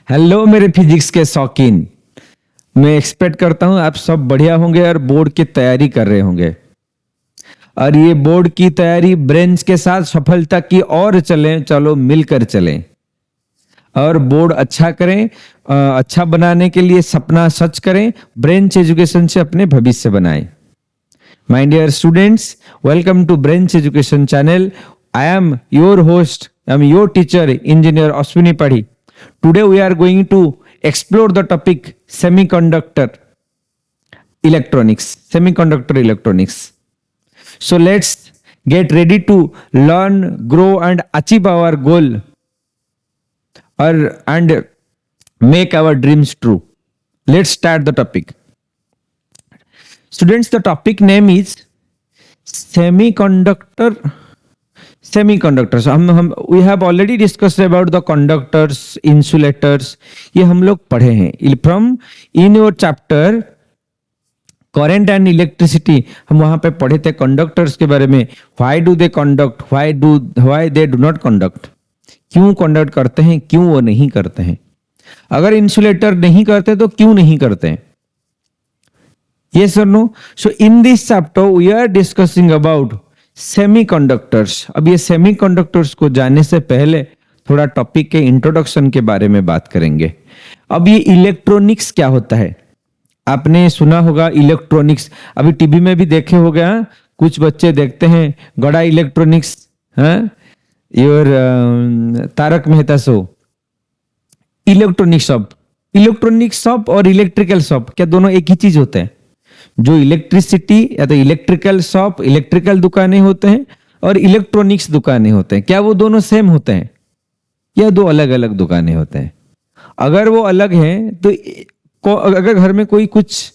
Hello मेरे physics के शौकीन। मैं एक्सपेक्ट करता हूं आप सब बढ़िया होंगे और बोर्ड की तैयारी कर रहे होंगे। और ये बोर्ड की तैयारी ब्रेन्स के साथ सफलता की ओर चलें, चलो मिलकर चलें और बोर्ड अच्छा करें। अच्छा बनाने के लिए सपना सच करें, ब्रेंच एजुकेशन से अपने भविष्य बनाएं। My dear students, welcome to branch education channel. I am your host, I am your teacher engineer Ashwini Padhi. Today we are going to explore the topic semiconductor electronics. So let's get ready to learn, grow and achieve our goal and make our dreams true. Let's start the topic. Students, the topic name is semiconductors. हम we have already discussed about the conductors, insulators, ये हम लोग पढ़े हैं from in your chapter current and electricity. हम वहां पे पढ़े थे कंडक्टर्स के बारे में। Why do they conduct, why they do not conduct, क्यों कंडक्ट करते हैं, क्यों वो नहीं करते हैं। अगर इंसुलेटर नहीं करते तो क्यों नहीं करते हैं। यस और no. So in this chapter we are discussing about semiconductors. अब ये सेमीकंडक्टर्स को जानने से पहले थोड़ा टॉपिक के इंट्रोडक्शन के बारे में बात करेंगे। अब ये इलेक्ट्रॉनिक्स क्या होता है, आपने सुना होगा इलेक्ट्रॉनिक्स। अभी टीवी में भी देखे होंगे, कुछ बच्चे देखते हैं Gada electronics, your Taarak Mehta show. Electronic shop और इलेक्ट्रिकल शॉप क्या दोनों एक ही चीज होते हैं? जो इलेक्ट्रिसिटी या तो इलेक्ट्रिकल शॉप, इलेक्ट्रिकल दुकानें होते हैं और इलेक्ट्रॉनिक्स दुकानें होते हैं, क्या वो दोनों सेम होते हैं या दो अलग अलग दुकानें होते हैं? अगर वो अलग हैं तो अगर घर में कोई कुछ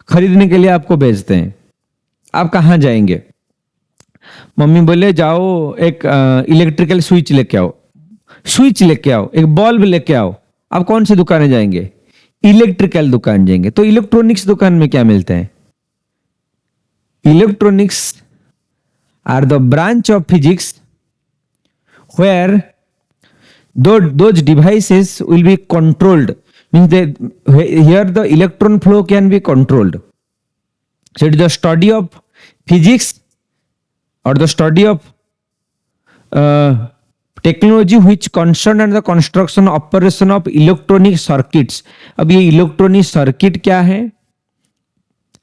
खरीदने के लिए आपको भेजते हैं, आप कहाँ जाएंगे? मम्मी बोले जाओ एक इलेक्ट्रिकल स्विच लेके आओ, एक बल्ब लेके आओ, आप कौन सी दुकानें जाएंगे? इलेक्ट्रिकल दुकान जाएंगे। तो इलेक्ट्रॉनिक्स दुकान में क्या मिलते हैं? Electronics are the branch of physics where those devices will be controlled. Means here the electron flow can be controlled. So it is the study of physics or the study of technology which concern and the construction operation of electronic circuits. अब ये electronic circuit क्या है?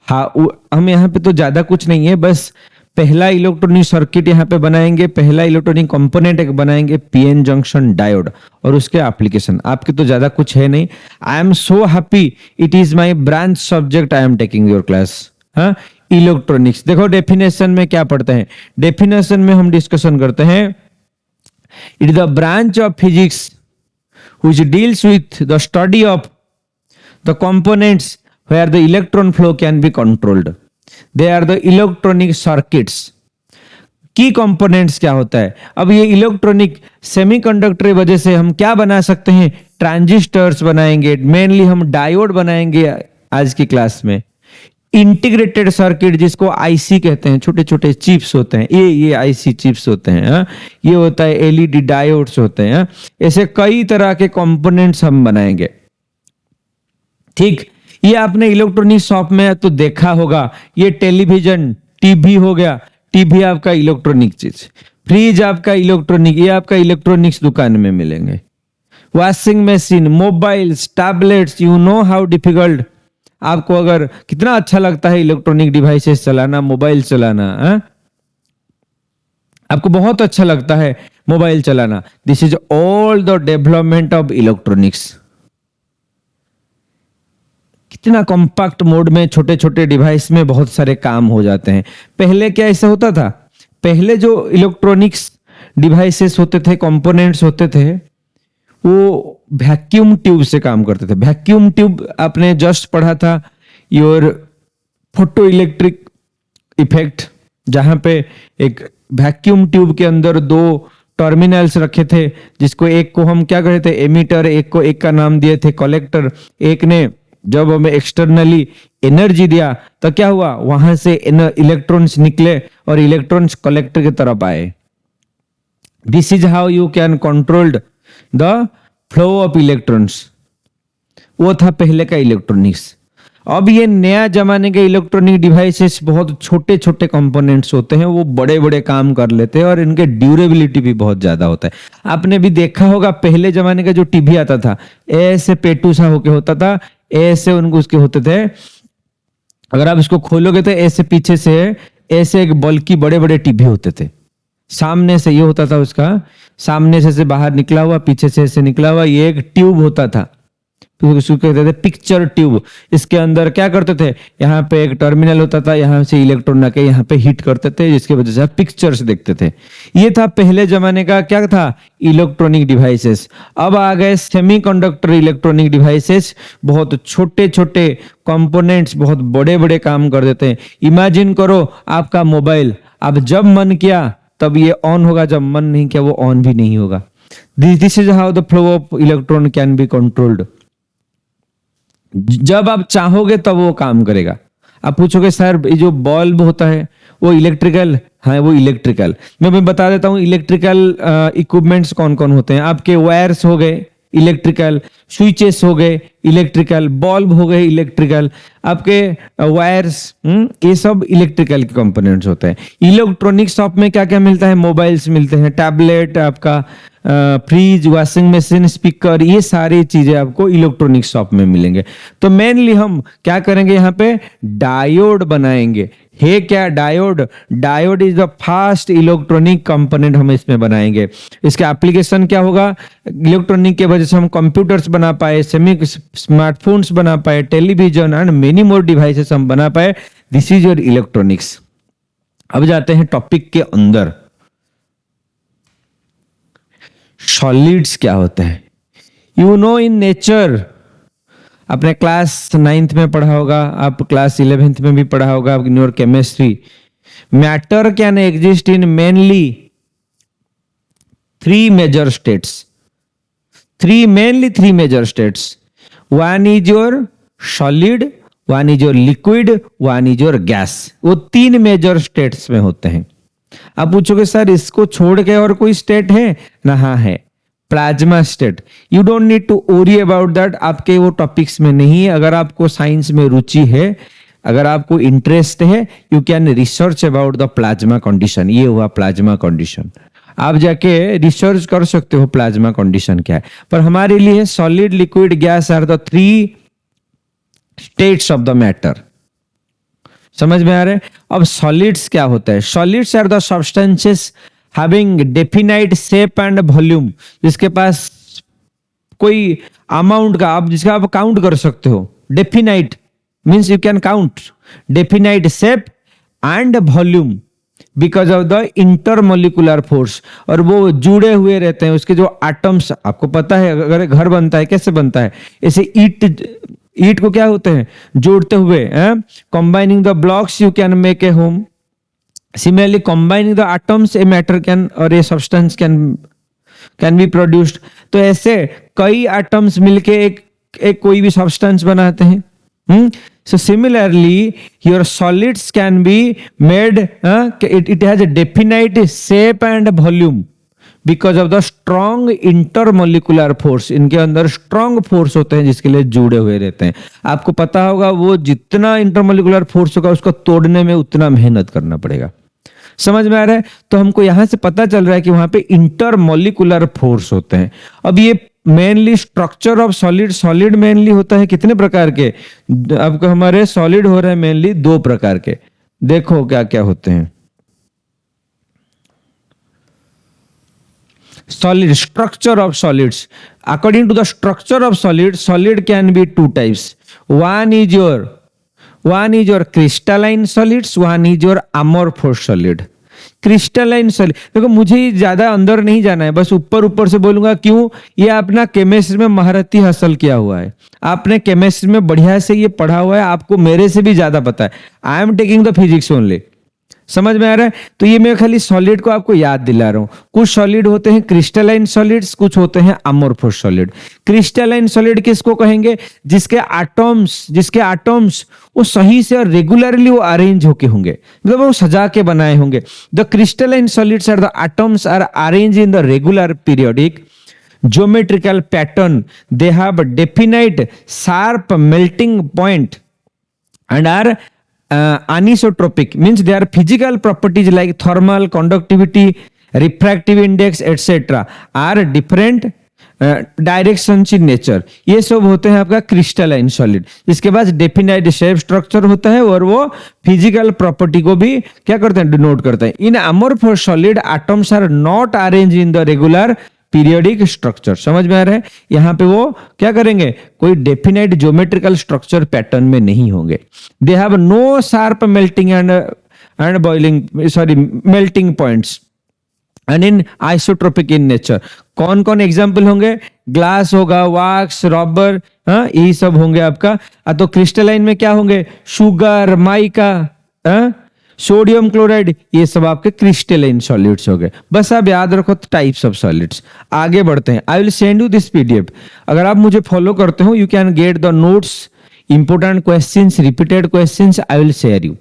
हाँ, हम यहाँ पे तो ज्यादा कुछ नहीं है, बस पहला इलेक्ट्रॉनिक सर्किट यहाँ पे बनाएंगे, पहला इलेक्ट्रॉनिक कंपोनेंट एक बनाएंगे, पीएन जंक्शन डायोड, और उसके एप्लीकेशन। आपके तो ज्यादा कुछ है नहीं। I am so happy, it is my branch subject, I am taking your class. हाँ, इलेक्ट्रॉनिक्स। देखो डेफिनेशन में क्या पढ़ते हैं। डेफिनेशन में हम डिस्कशन करते हैं, it is the branch of physics which deals with the study of the components where the electron flow can be controlled. They are the electronic circuits. की कंपोनेंट्स क्या होता है? अब ये इलेक्ट्रॉनिक सेमीकंडक्टर की वजह से हम क्या बना सकते हैं? ट्रांजिस्टर्स बनाएंगे, मेनली हम डायोड बनाएंगे आज की क्लास में। इंटीग्रेटेड सर्किट जिसको आईसी कहते हैं, छोटे छोटे चिप्स होते हैं, ये आईसी चिप्स होते हैं। ये होता है एलईडी डायोड्स होते हैं। ऐसे कई तरह के कंपोनेंट्स हम बनाएंगे। ठीक, ये आपने इलेक्ट्रॉनिक शॉप में तो देखा होगा। ये टेलीविजन, टीवी हो गया, टीवी आपका इलेक्ट्रॉनिक चीज, फ्रिज आपका इलेक्ट्रॉनिक, ये आपका इलेक्ट्रॉनिक्स दुकान में मिलेंगे। Washing machine, mobiles, tablets, you know how difficult. आपको अगर कितना अच्छा लगता है इलेक्ट्रॉनिक डिवाइसेस चलाना, मोबाइल चलाना, आपको बहुत अच्छा लगता है मोबाइल चलाना। This is all the development of electronics. कितना कॉम्पैक्ट मोड में छोटे छोटे डिवाइस में बहुत सारे काम हो जाते हैं। पहले क्या ऐसा होता था? पहले जो इलेक्ट्रॉनिक्स डिवाइसेस होते थे, कंपोनेंट्स होते थे, वो वैक्यूम ट्यूब से काम करते थे। वैक्यूम ट्यूब आपने जस्ट पढ़ा था, योर फोटो इलेक्ट्रिक इफेक्ट, जहां पे एक वैक्यूम ट्यूब के अंदर दो टर्मिनल्स रखे थे, जिसको एक को हम क्या कहते थे? एमिटर, एक का नाम दिए थे कलेक्टर। एक ने जब हमें एक्सटर्नली एनर्जी दिया तो क्या हुआ? वहां से इलेक्ट्रॉन्स निकले और इलेक्ट्रॉन्स कलेक्टर की तरफ आए। This is how you can controlled the flow of electrons. वो था पहले का इलेक्ट्रॉनिक्स। अब ये नया जमाने के इलेक्ट्रॉनिक डिवाइसेस बहुत छोटे छोटे कंपोनेंट्स होते हैं, वो बड़े बड़े काम कर लेते हैं और इनके ड्यूरेबिलिटी भी बहुत ज्यादा होता है। आपने भी देखा होगा पहले जमाने का जो टीवी आता था, ऐसे पेटू सा होके होता था, ऐसे उनको उसके होते थे, अगर आप इसको खोलोगे तो ऐसे पीछे से ऐसे एक बल्कि बड़े बड़े टीवी होते थे। सामने से ये होता था, उसका सामने से बाहर निकला हुआ, पीछे से ऐसे निकला हुआ, ये एक ट्यूब होता था, उसको कहते थे पिक्चर ट्यूब। इसके अंदर क्या करते थे, यहाँ पे एक टर्मिनल होता था, यहाँ से इलेक्ट्रॉन आके यहाँ पे हीट करते थे, जिसकी वजह से आप पिक्चर्स देखते थे। ये था पहले जमाने का क्या था, इलेक्ट्रॉनिक डिवाइसेस। अब आ गए सेमीकंडक्टर इलेक्ट्रॉनिक डिवाइसेस, बहुत छोटे छोटे कंपोनेंट्स बहुत बड़े बड़े काम कर देते हैं। इमेजिन करो आपका मोबाइल, आप जब मन किया तब ये ऑन होगा, जब मन नहीं किया वो ऑन भी नहीं होगा। This is how the flow of electron can be controlled. जब आप चाहोगे तब वो काम करेगा। आप पूछोगे सर ये जो बल्ब होता है वो इलेक्ट्रिकल, हाँ वो इलेक्ट्रिकल। मैं बता देता हूँ इलेक्ट्रिकल इक्विपमेंट्स कौन कौन होते हैं। आपके वायर्स हो गए इलेक्ट्रिकल, स्विचेस हो गए इलेक्ट्रिकल, बल्ब हो गए इलेक्ट्रिकल, आपके वायर्स, ये सब इलेक्ट्रिकल के कंपोनेंट्स होते हैं। इलेक्ट्रॉनिक शॉप में क्या क्या मिलता है, मोबाइल्स मिलते हैं, टैबलेट, आपका फ्रिज, वॉशिंग मशीन, स्पीकर, ये सारी चीजें आपको इलेक्ट्रॉनिक शॉप में मिलेंगे। तो मेनली हम क्या करेंगे, यहाँ पे डायोड बनाएंगे। है क्या diode, diode is the fast electronic component हम इसमें बनाएंगे। इसका एप्लीकेशन क्या होगा, इलेक्ट्रॉनिक के वजह से हम कंप्यूटर्स बना पाए, सेमी स्मार्टफोन्स बना पाए, television and many more devices हम बना पाए। This is your electronics. अब जाते हैं टॉपिक के अंदर। सॉलिड्स क्या होते हैं, यू नो इन नेचर, आपने क्लास 9th में पढ़ा होगा, आप क्लास 11th में भी पढ़ा होगा, in your chemistry. Matter can exist in mainly 3 major states, mainly 3 major states. One is your solid, one is your liquid, one is your gas. वो 3 मेजर स्टेट्स में होते हैं। आप पूछोगे सर इसको छोड़ के और कोई स्टेट है ना, हाँ है, plasma state. You don't need to worry about that, आपके वो टॉपिक्स में नहीं है। अगर आपको साइंस में रुचि है, अगर आपको इंटरेस्ट है, you can research about the plasma condition. ये हुआ प्लाज्मा कंडीशन, आप जाके रिसर्च कर सकते हो प्लाज्मा कंडीशन क्या है। पर हमारे लिए solid, liquid, gas are the 3 states of the matter. समझ में आ रहा है। अब सॉलिड्स क्या होता है, solids are the substances having definite shape and volume, जिसके पास कोई अमाउंट का, आप जिसका आप काउंट कर सकते हो। Definite means you can count, definite shape and volume because of the intermolecular force. और वो जुड़े हुए रहते हैं, उसके जो एटम्स, आपको पता है अगर घर बनता है कैसे बनता है, ऐसे ईट को क्या होते हैं, जोड़ते हुए, combining the blocks you can make a home. Similarly combining the atoms a matter can और a substance can be produced. तो ऐसे कई एटम्स मिलके एक कोई भी सब्सटेंस बनाते हैं। So similarly, your solids can be made, it has a definite shape and volume because of the strong intermolecular force. इनके अंदर strong force होते हैं जिसके लिए जुड़े हुए रहते हैं। आपको पता होगा वो जितना intermolecular force होगा उसको तोड़ने में उतना मेहनत करना पड़ेगा। समझ में आ रहा है। तो हमको यहां से पता चल रहा है कि वहां पे इंटरमोलिकुलर फोर्स होते हैं। अब ये mainly structure of solid, solid mainly होता है कितने प्रकार के, आपको हमारे सॉलिड हो रहे हैं मेनली 2 प्रकार के। देखो क्या क्या होते हैं solid. Structure of solids, according to the structure of solid, solid can be 2 types. One is your crystalline solids, one is your amorphous solid. Crystalline solid, देखो मुझे ज्यादा अंदर नहीं जाना है, बस ऊपर ऊपर से बोलूंगा। क्यों, ये अपना केमिस्ट्री में महारती हासिल किया हुआ है, आपने केमिस्ट्री में बढ़िया से ये पढ़ा हुआ है, आपको मेरे से भी ज्यादा पता है। I am taking the physics only. समझ में आ रहा है। तो ये मैं खाली सॉलिड को आपको याद दिला रहा हूं। कुछ सॉलिड होते हैं क्रिस्टलाइन सॉलिड्स, कुछ होते हैं अमोर्फस सॉलिड। क्रिस्टलाइन सॉलिड किसको कहेंगे, जिसके एटम्स वो सही से और रेगुलरली वो अरेंज होके होंगे, मतलब वो सजा के बनाए होंगे। The crystalline solids are the atoms are arrange in the regular periodic geometrical pattern, they have a definite sharp melting point and are anisotropic, means they are physical properties like thermal conductivity, refractive index etc. are different directions in nature. ये सब होते हैं आपका crystalline solid. इसके बाद definite shape structure होता है और वो फिजिकल प्रॉपर्टी को भी क्या करते हैं, डिनोट करते हैं। In amorphous solid atoms are not arrange in the regular periodic structure. समझ में आ रहा है? यहाँ पे वो क्या करेंगे, कोई डेफिनाइट ज्योमेट्रिकल स्ट्रक्चर पैटर्न में नहीं होंगे। They have no sharp melting and boiling sorry melting points and in isotropic in nature. कौन कौन एग्जाम्पल होंगे, ग्लास होगा, वैक्स, रबर, हाँ यही सब होंगे आपका। तो क्रिस्टलाइन में क्या होंगे, शुगर, माइका, सोडियम क्लोराइड, ये सब आपके क्रिस्टलाइन सॉलिड्स हो गए। बस आप याद रखो टाइप्स ऑफ सॉलिड्स। आगे बढ़ते हैं। आई will send you this PDF. अगर आप मुझे फॉलो करते हो, you can get the notes, important questions, repeated questions I will share you.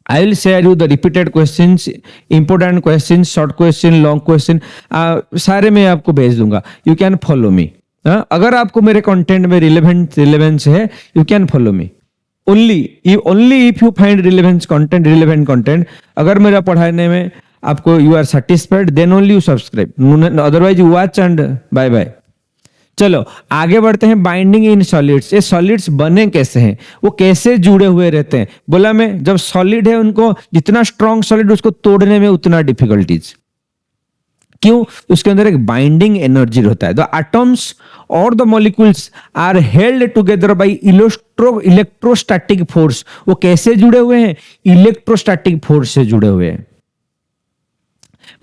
I will share you the repeated questions, important questions, short question, long question, सारे मैं आपको भेज दूंगा। You can follow me। अगर आपको मेरे कंटेंट में relevance है, you can follow me। Only if you find relevant content, अगर मेरा पढ़ाने में आपको you are satisfied, then only you subscribe, otherwise you watch and bye bye। चलो आगे बढ़ते हैं। बाइंडिंग इन सॉलिड्स, ये सॉलिड्स बने कैसे हैं, वो कैसे जुड़े हुए रहते हैं। बोला मैं, जब सॉलिड है उनको जितना स्ट्रॉन्ग सॉलिड उसको तोड़ने में उतना डिफिकल्टीज। क्यों? उसके अंदर एक बाइंडिंग एनर्जी होता है। द एटम्स और the molecules are held together by electrostatic force. वो कैसे जुड़े हुए हैं, इलेक्ट्रोस्टैटिक फोर्स से जुड़े हुए हैं।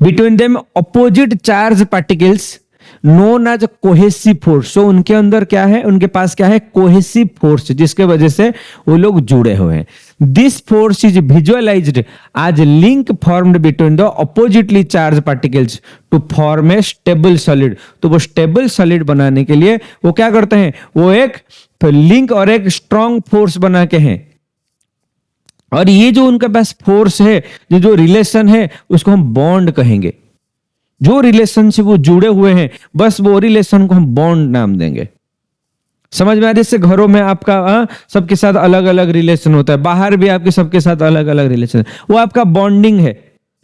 Between them opposite charge particles known as cohesive force. So उनके अंदर क्या है, उनके पास क्या है, कोहेसिव फोर्स, जिसके वजह से वो लोग जुड़े हुए हैं। This force is visualised as link formed between the oppositely charge particles to form a stable solid. तो वो स्टेबल सॉलिड बनाने के लिए वो क्या करते हैं, वो एक लिंक और एक स्ट्रॉन्ग फोर्स बना के हैं। और ये जो उनके पास फोर्स है, जो रिलेशन है, उसको हम बॉन्ड कहेंगे। जो रिलेशन से वो जुड़े हुए हैं, बस वो रिलेशन को हम बॉन्ड नाम देंगे। समझ में आ रहा है? जैसे घरों में आपका सबके साथ अलग अलग रिलेशन होता है, बाहर भी आपके सबके साथ अलग अलग रिलेशन, वो आपका बॉन्डिंग है।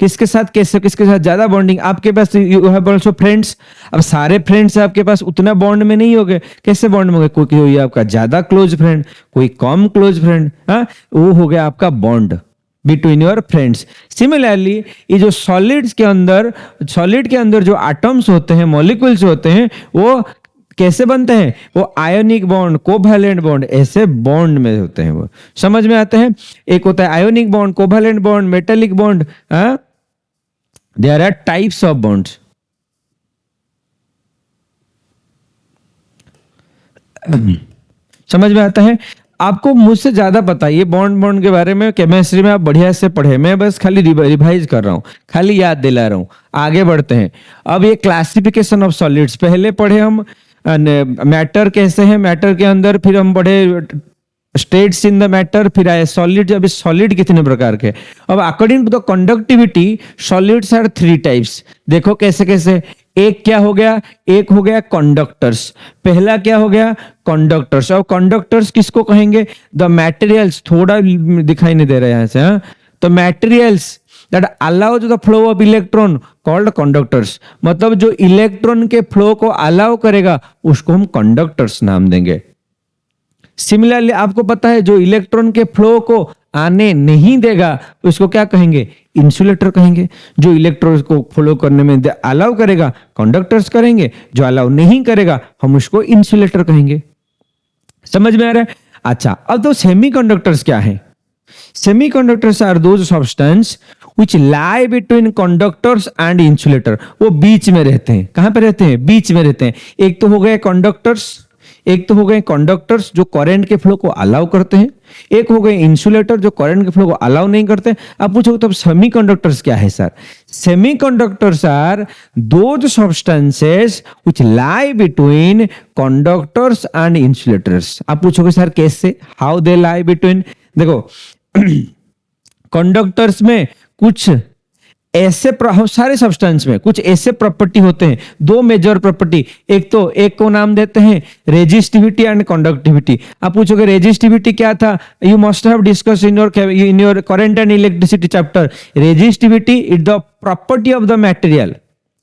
किसके साथ कैसे, किसके साथ ज्यादा बॉन्डिंग। आपके पास यू हैव आल्सो फ्रेंड्स, अब सारे फ्रेंड्स आपके पास उतना बॉन्ड में नहीं होंगे। कैसे बॉन्ड में होंगे, कोई होगी आपका ज्यादा क्लोज फ्रेंड, कोई कम क्लोज फ्रेंड, वो हो गया आपका bond between your friends. Similarly ये जो सॉलिड के अंदर जो एटम्स होते हैं, मॉलिक्यूल्स होते हैं, वो कैसे बनते हैं, वो आयोनिक बॉन्ड, कोवैलेंट बॉन्ड, ऐसे बॉन्ड में होते हैं। वो समझ में आते हैं। एक होता है ionic bond, covalent bond, metallic bond. There are types of bonds. समझ में आता है? आपको मुझसे ज्यादा पता है ये बॉन्ड के बारे में, केमिस्ट्री में आप बढ़िया से पढ़े, मैं बस खाली रिवाइज कर रहा हूं, खाली याद दिला रहा हूं। आगे बढ़ते हैं। अब ये क्लासिफिकेशन ऑफ सॉलिड्स पहले पढ़े हम, मैटर कैसे है, मैटर के अंदर, फिर हम पढ़े स्टेट्स इन द मैटर, फिर आए सॉलिड। अब सॉलिड कितने प्रकार के। अब according to the conductivity solids are 3 types. देखो कैसे कैसे। एक क्या हो गया, एक हो गया कंडक्टर्स। पहला क्या हो गया, कंडक्टर्स। और कंडक्टर्स किसको कहेंगे, द मटेरियल्स, थोड़ा दिखाई नहीं दे रहा है यहां से, तो materials that allows the flow of electron called conductors. मतलब जो इलेक्ट्रॉन के फ्लो को अलाउ करेगा उसको हम कंडक्टर्स नाम देंगे। सिमिलरली आपको पता है जो इलेक्ट्रॉन के फ्लो को आने नहीं देगा उसको क्या कहेंगे, इंसुलेटर कहेंगे। जो इलेक्ट्रॉन को फ्लो करने में अलाउ करेगा कंडक्टर्स करेंगे, जो अलाउ नहीं करेगा हम उसको इंसुलेटर कहेंगे। समझ में आ रहा है? अच्छा, अब तो सेमीकंडक्टर्स क्या है। Semiconductors are those substance which lie between conductors and insulator। वो बीच में रहते हैं। कहां पे रहते हैं, बीच में रहते हैं। एक तो हो गए कंडक्टर्स, एक तो हो गए कंडक्टर्स जो करंट के फ्लो को अलाउ करते हैं, एक हो गए इंसुलेटर जो करंट के फ्लो को अलाउ नहीं करते। अब पूछो तब सेमीकंडक्टर्स क्या है sir. Semiconductors are those substances which lie between conductors and insulators. आप पूछोगे सर कैसे, हाउ दे लाई बिटवीन। देखो कंडक्टर्स में कुछ ऐसे सारे सब्सटेंस में कुछ ऐसे प्रॉपर्टी होते हैं, दो मेजर प्रॉपर्टी। एक को नाम देते हैं रेजिस्टिविटी एंड कंडक्टिविटी। आप पूछोगे रेजिस्टिविटी क्या था? You must have discuss in your current and electricity chapter. Resistivity is the property of the material.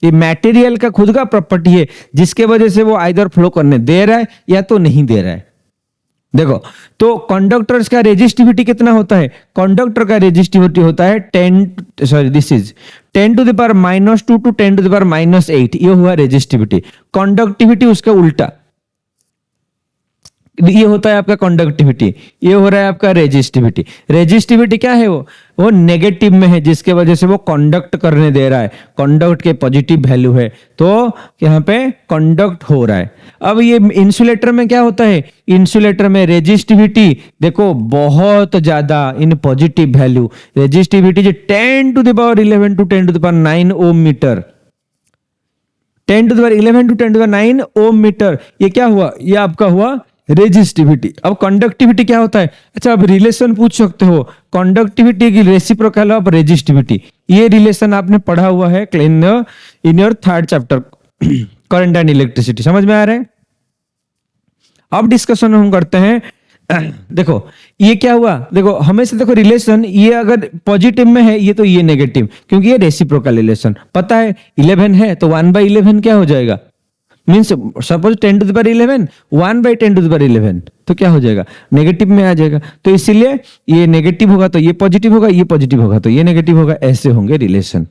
ये मटेरियल का खुद का प्रॉपर्टी है जिसके वजह से वो आइदर फ्लो करने दे रहा है या तो नहीं दे रहा है। देखो, तो कंडक्टर्स का रेजिस्टिविटी कितना होता है? कंडक्टर का रेजिस्टिविटी होता है 10 to the power -2 to 10 to the power -8। ये हुआ रेजिस्टिविटी। कंडक्टिविटी उसका उल्टा, ये होता है आपका कंडक्टिविटी, ये हो रहा है आपका रेजिस्टिविटी। रेजिस्टिविटी क्या है? वो नेगेटिव में है जिसके वजह से वो कंडक्ट करने दे रहा है, कंडक्ट के पॉजिटिव वैल्यू है, तो यहाँ पे कंडक्ट हो रहा है। अब ये इंसुलेटर में क्या होता है? इंसुलेटर में रेजिस्टिविटी देखो बहुत ज्यादा in positive value. Resistivity 10 to the power 11 to 10 to the power 9 ohm metre. 10 to the power 11 to 10 to the power 9 ohm metre. ये क्या हुआ? ये आपका हुआ रेजिस्टिविटी। अब कंडक्टिविटी क्या होता है? अच्छा, अब रिलेशन पूछ सकते हो, कंडक्टिविटी की रेसिप्रोकल ऑफ रेजिस्टिविटी। ये रिलेशन आपने पढ़ा हुआ है in your 3rd chapter current and electricity. समझ में आ रहा है? अब डिस्कशन हम करते हैं। देखो ये क्या हुआ? देखो हमेशा देखो रिलेशन, ये अगर पॉजिटिव में है ये तो ये नेगेटिव, क्योंकि ये रेसिप्रोकल रिलेशन। पता है 11 है तो 1/11 क्या हो जाएगा? Means suppose 10 to the power 11 1/10 to the power 11 तो क्या हो जाएगा? नेगेटिव में आ जाएगा। तो इसीलिए ये नेगेटिव होगा तो ये पॉजिटिव होगा, ये पॉजिटिव होगा तो ये नेगेटिव होगा। ऐसे होंगे रिलेशन।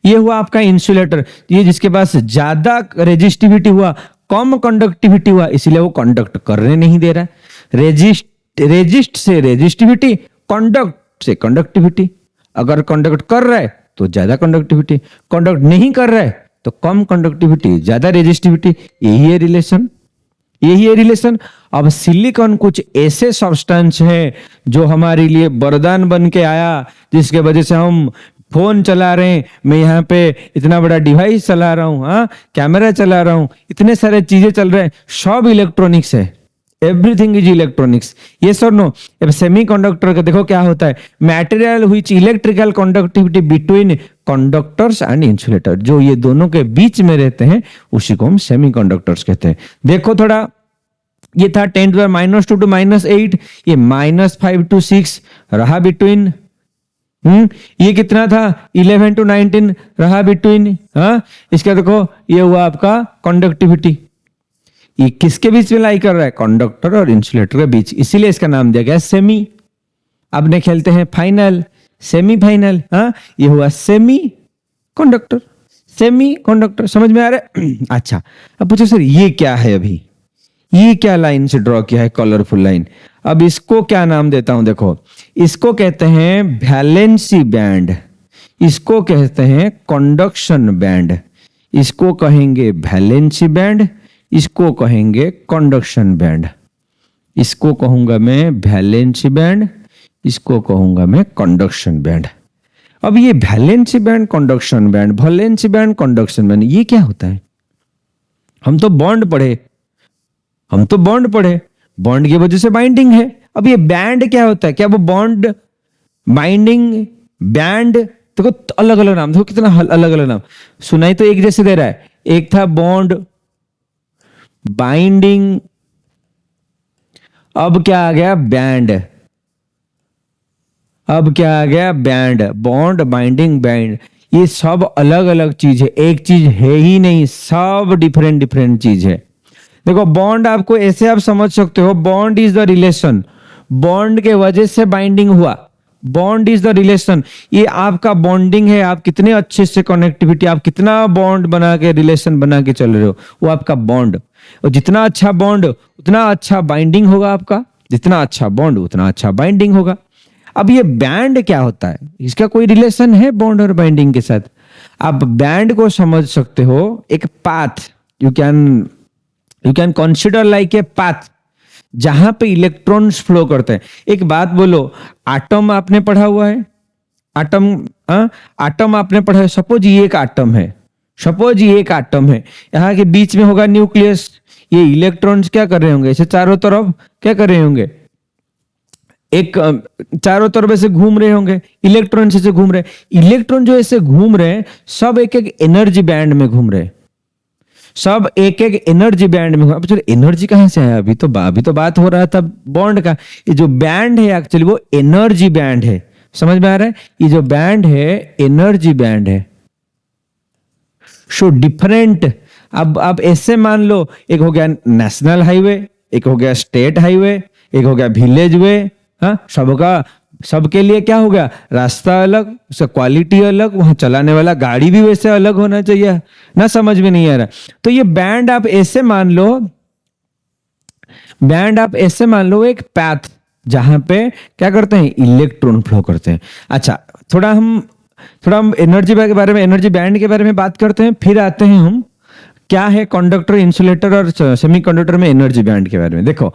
ये हुआ आपका इंसुलेटर। ये जिसके पास ज्यादा रेजिस्टिविटी हुआ, कम कंडक्टिविटी हुआ, इसीलिए वो कंडक्ट करने नहीं दे रहा है। रेजिस्ट से रेजिस्टिविटी, कंडक्ट से कंडक्टिविटी। अगर कंडक्ट कर रहा है तो ज्यादा कंडक्टिविटी, कंडक्ट नहीं कर रहा है तो कम कंडक्टिविटी ज्यादा रेजिस्टिविटी। यही है रिलेशन, यही है रिलेशन। अब सिलिकॉन कुछ ऐसे सब्सटेंस है जो हमारे लिए वरदान बन के आया, जिसके वजह से हम फोन चला रहे हैं, मैं यहाँ पे इतना बड़ा डिवाइस चला रहा हूँ, हाँ कैमरा चला रहा हूँ, इतने सारे चीजें चल रहे हैं, सब इलेक्ट्रॉनिक्स है। Everything is electronics. ये सर नो। अब सेमीकंडक्टर का देखो क्या होता है? Material which electrical conductivity between conductors and insulator. जो ये दोनों के बीच में रहते हैं उसी को हम सेमीकंडक्टर्स कहते हैं। देखो थोड़ा, ये था 10 टू द पावर -2 टू -8, ये -5 टू 6 रहा बिटवीन। ये कितना था? 11 टू 19 रहा बिटवीन। हाँ, इसका देखो ये हुआ आपका कंडक्टिविटी। ये किसके बीच में लाई कर रहा है? कंडक्टर और इंसुलेटर के बीच, इसीलिए इसका नाम दिया गया सेमी। अब ने खेलते हैं फाइनल, सेमीफाइनल। हाँ, ये हुआ सेमी कंडक्टर, सेमी कंडक्टर। समझ में आ रहा है? अच्छा, अब पूछो सर ये क्या है? अभी ये क्या लाइन से ड्रॉ किया है? Colourful line. अब इसको क्या नाम देता हूं? देखो, इसको कहते हैं वैलेंसी बैंड, इसको कहते हैं कंडक्शन बैंड, इसको कहेंगे वैलेंसी बैंड, इसको कहेंगे कंडक्शन बैंड। इसको कहूंगा मैं वैलेंसी बैंड, इसको कहूंगा मैं कंडक्शन बैंड। अब ये valency band, conduction band, valency band, conduction band, ये क्या होता है? हम तो बॉन्ड पढ़े, हम तो बॉन्ड पढ़े, बॉन्ड की वजह से बाइंडिंग है। अब ये बैंड क्या होता है? क्या वो बॉन्ड, बाइंडिंग, बैंड, देखो अलग अलग नाम, देखो कितना अलग अलग नाम। सुनाई तो एक जैसे दे रहा है, एक था बॉन्ड, बाइंडिंग, अब क्या आ गया? बैंड। अब क्या आ गया? बैंड। बॉन्ड, बाइंडिंग, बैंड, ये सब अलग अलग चीज है, एक चीज है ही नहीं, सब डिफरेंट डिफरेंट चीज है। देखो बॉन्ड आपको ऐसे आप समझ सकते हो, bond is the relation, bond के वजह से बाइंडिंग हुआ, बॉन्ड इज द रिलेशन। ये आपका बॉन्डिंग है, आप कितने अच्छे से कनेक्टिविटी, आप कितना बॉन्ड बना के रिलेशन बना के चल रहे हो, वो आपका बॉन्ड। और जितना अच्छा बॉन्ड उतना अच्छा बाइंडिंग होगा आपका, जितना अच्छा बॉन्ड उतना अच्छा बाइंडिंग होगा। अब ये बैंड क्या होता है? इसका कोई रिलेशन है बॉन्ड और बाइंडिंग के साथ? आप बैंड को समझ सकते हो एक path, you can consider like a path जहां पे इलेक्ट्रॉन्स फ्लो करते हैं। एक बात बोलो, एटम आपने पढ़ा हुआ है? एटम, एटम आपने पढ़ा है? सपोज ये एक एटम है, सपोज ये एक एटम है, यहाँ के बीच में होगा न्यूक्लियस। ये इलेक्ट्रॉन्स क्या कर रहे होंगे? इसे चारों तरफ क्या कर रहे होंगे? एक चारों तरफ ऐसे घूम रहे होंगे, इलेक्ट्रॉन से घूम रहे, इलेक्ट्रॉन जो ऐसे घूम रहे हैं सब एक एक एनर्जी बैंड में घूम रहे, सब एक एक एनर्जी बैंड में। अब चलो एनर्जी कहां से आया, अभी तो बात हो रहा था बॉन्ड का। ये जो बैंड है एक्चुअली वो एनर्जी बैंड है, समझ में आ रहा है? ये जो बैंड है एनर्जी बैंड है। सो डिफरेंट, अब ऐसे मान लो, एक हो गया नेशनल हाईवे, एक हो गया स्टेट हाईवे, एक हो गया विलेज वे। हाँ, सबके लिए क्या हो गया, रास्ता अलग, उसका क्वालिटी अलग, वहां चलाने वाला गाड़ी भी वैसे अलग होना चाहिए ना। समझ में नहीं आ रहा? तो ये बैंड आप ऐसे मान लो, एक पैथ जहां पे क्या करते हैं, इलेक्ट्रॉन फ्लो करते हैं। अच्छा, थोड़ा हम एनर्जी के बारे में, एनर्जी बैंड के बारे में बात करते हैं, फिर आते हैं हम क्या है कंडक्टर, इंसुलेटर और सेमीकंडक्टर में एनर्जी बैंड के बारे में। देखो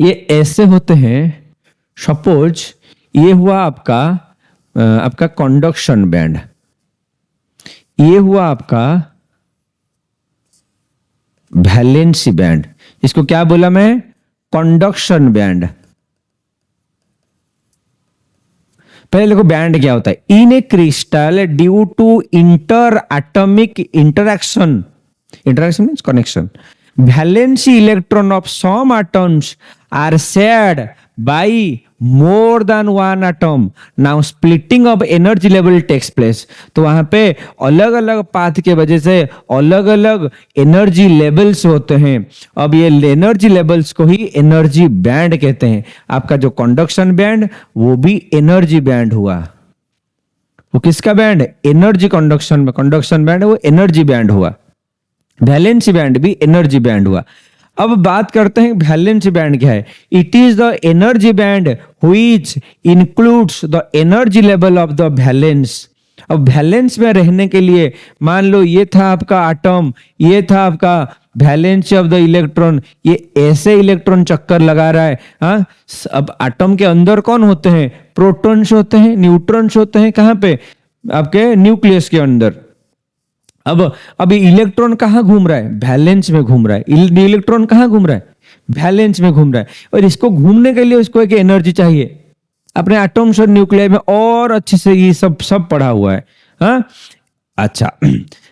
ये ऐसे होते हैं, सपोज ये हुआ आपका कंडक्शन बैंड, ये हुआ आपका वैलेंसी बैंड, इसको क्या बोला मैं, कंडक्शन बैंड। पहले देखो बैंड क्या होता है। In a crystal due to inter atomic interaction means connection, valency electron of some atoms are shared by more than one atom. Now splitting of energy level takes place. तो वहां पे अलग अलग पाथ के वजह से अलग अलग एनर्जी लेवल्स होते हैं। अब ये एनर्जी लेवल्स को ही एनर्जी बैंड कहते हैं। आपका जो कंडक्शन बैंड वो भी एनर्जी बैंड हुआ। वो किसका बैंड है, एनर्जी कंडक्शन बैंड है, वो एनर्जी बैंड हुआ। वैलेंसी बैंड भी एनर्जी बैंड हुआ। अब बात करते हैं वैलेंसी बैंड क्या है। It is the energy band which includes the energy level of the valence. अब वैलेंस में रहने के लिए मान लो ये था आपका एटम, ये था आपका वैलेंसी ऑफ द इलेक्ट्रॉन, ये ऐसे इलेक्ट्रॉन चक्कर लगा रहा है। हाँ, अब एटम के अंदर कौन होते हैं, प्रोटॉन्स होते हैं, न्यूट्रॉन्स होते हैं। कहां पे, आपके न्यूक्लियस के अंदर। अब इलेक्ट्रॉन कहां घूम रहा है, वैलेंस में घूम रहा है। इलेक्ट्रॉन कहां घूम रहा है, वैलेंस में घूम रहा है। और इसको घूमने के लिए उसको एक एनर्जी चाहिए। अपने एटम्स और न्यूक्लियर में और अच्छे से ये सब पढ़ा हुआ है। हाँ, अच्छा,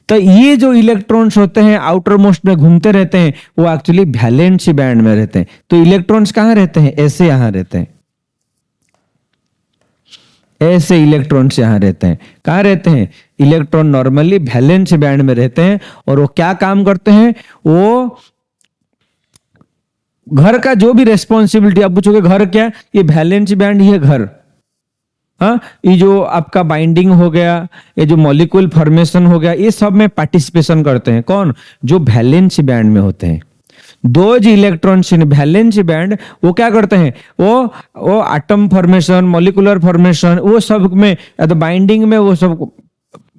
तो ये जो इलेक्ट्रॉन्स होते हैं आउटर मोस्ट में घूमते रहते हैं, वो एक्चुअली वैलेंसी बैंड में रहते हैं। तो इलेक्ट्रॉन्स कहां रहते हैं, ऐसे यहां रहते हैं, ऐसे इलेक्ट्रॉन्स यहां रहते हैं। कहां रहते हैं, इलेक्ट्रॉन नॉर्मली वैलेंसी बैंड में रहते हैं। और वो क्या काम करते हैं, वो घर का जो भी रेस्पॉन्सिबिलिटी, आप पूछोगे घर क्या, ये वैलेंसी बैंड ही है घर। हाँ, ये जो आपका बाइंडिंग हो गया, ये जो मॉलिक्यूल फॉर्मेशन हो गया, ये सब में पार्टिसिपेशन करते हैं। कौन, जो वैलेंसी बैंड में होते हैं। दो इलेक्ट्रॉन्स इन वैलेंसी बैंड वो क्या करते हैं, वो एटम फॉर्मेशन, मॉलिक्यूलर फॉर्मेशन, वो सब में या तो बाइंडिंग में वो सब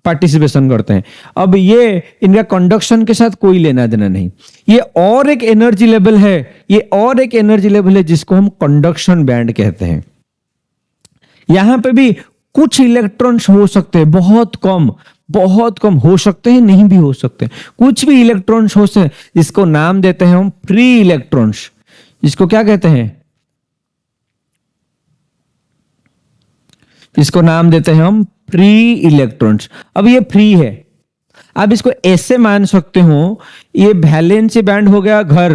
पार्टिसिपेशन करते हैं। अब ये इनका कंडक्शन के साथ कोई लेना देना नहीं। ये और एक एनर्जी लेवल है, ये और एक एनर्जी लेवल है जिसको हम कंडक्शन बैंड कहते हैं। यहां पे भी कुछ इलेक्ट्रॉन्स हो सकते हैं, बहुत कम हो सकते हैं, नहीं भी हो सकते। कुछ भी इलेक्ट्रॉन्स हो सकते हैं, जिसको नाम देते हैं हम फ्री इलेक्ट्रॉन्स। इसको क्या कहते हैं, इसको नाम देते हैं हम फ्री इलेक्ट्रॉन्स। अब ये फ्री है, आप इसको ऐसे मान सकते हो, ये वैलेंसी बैंड हो गया घर,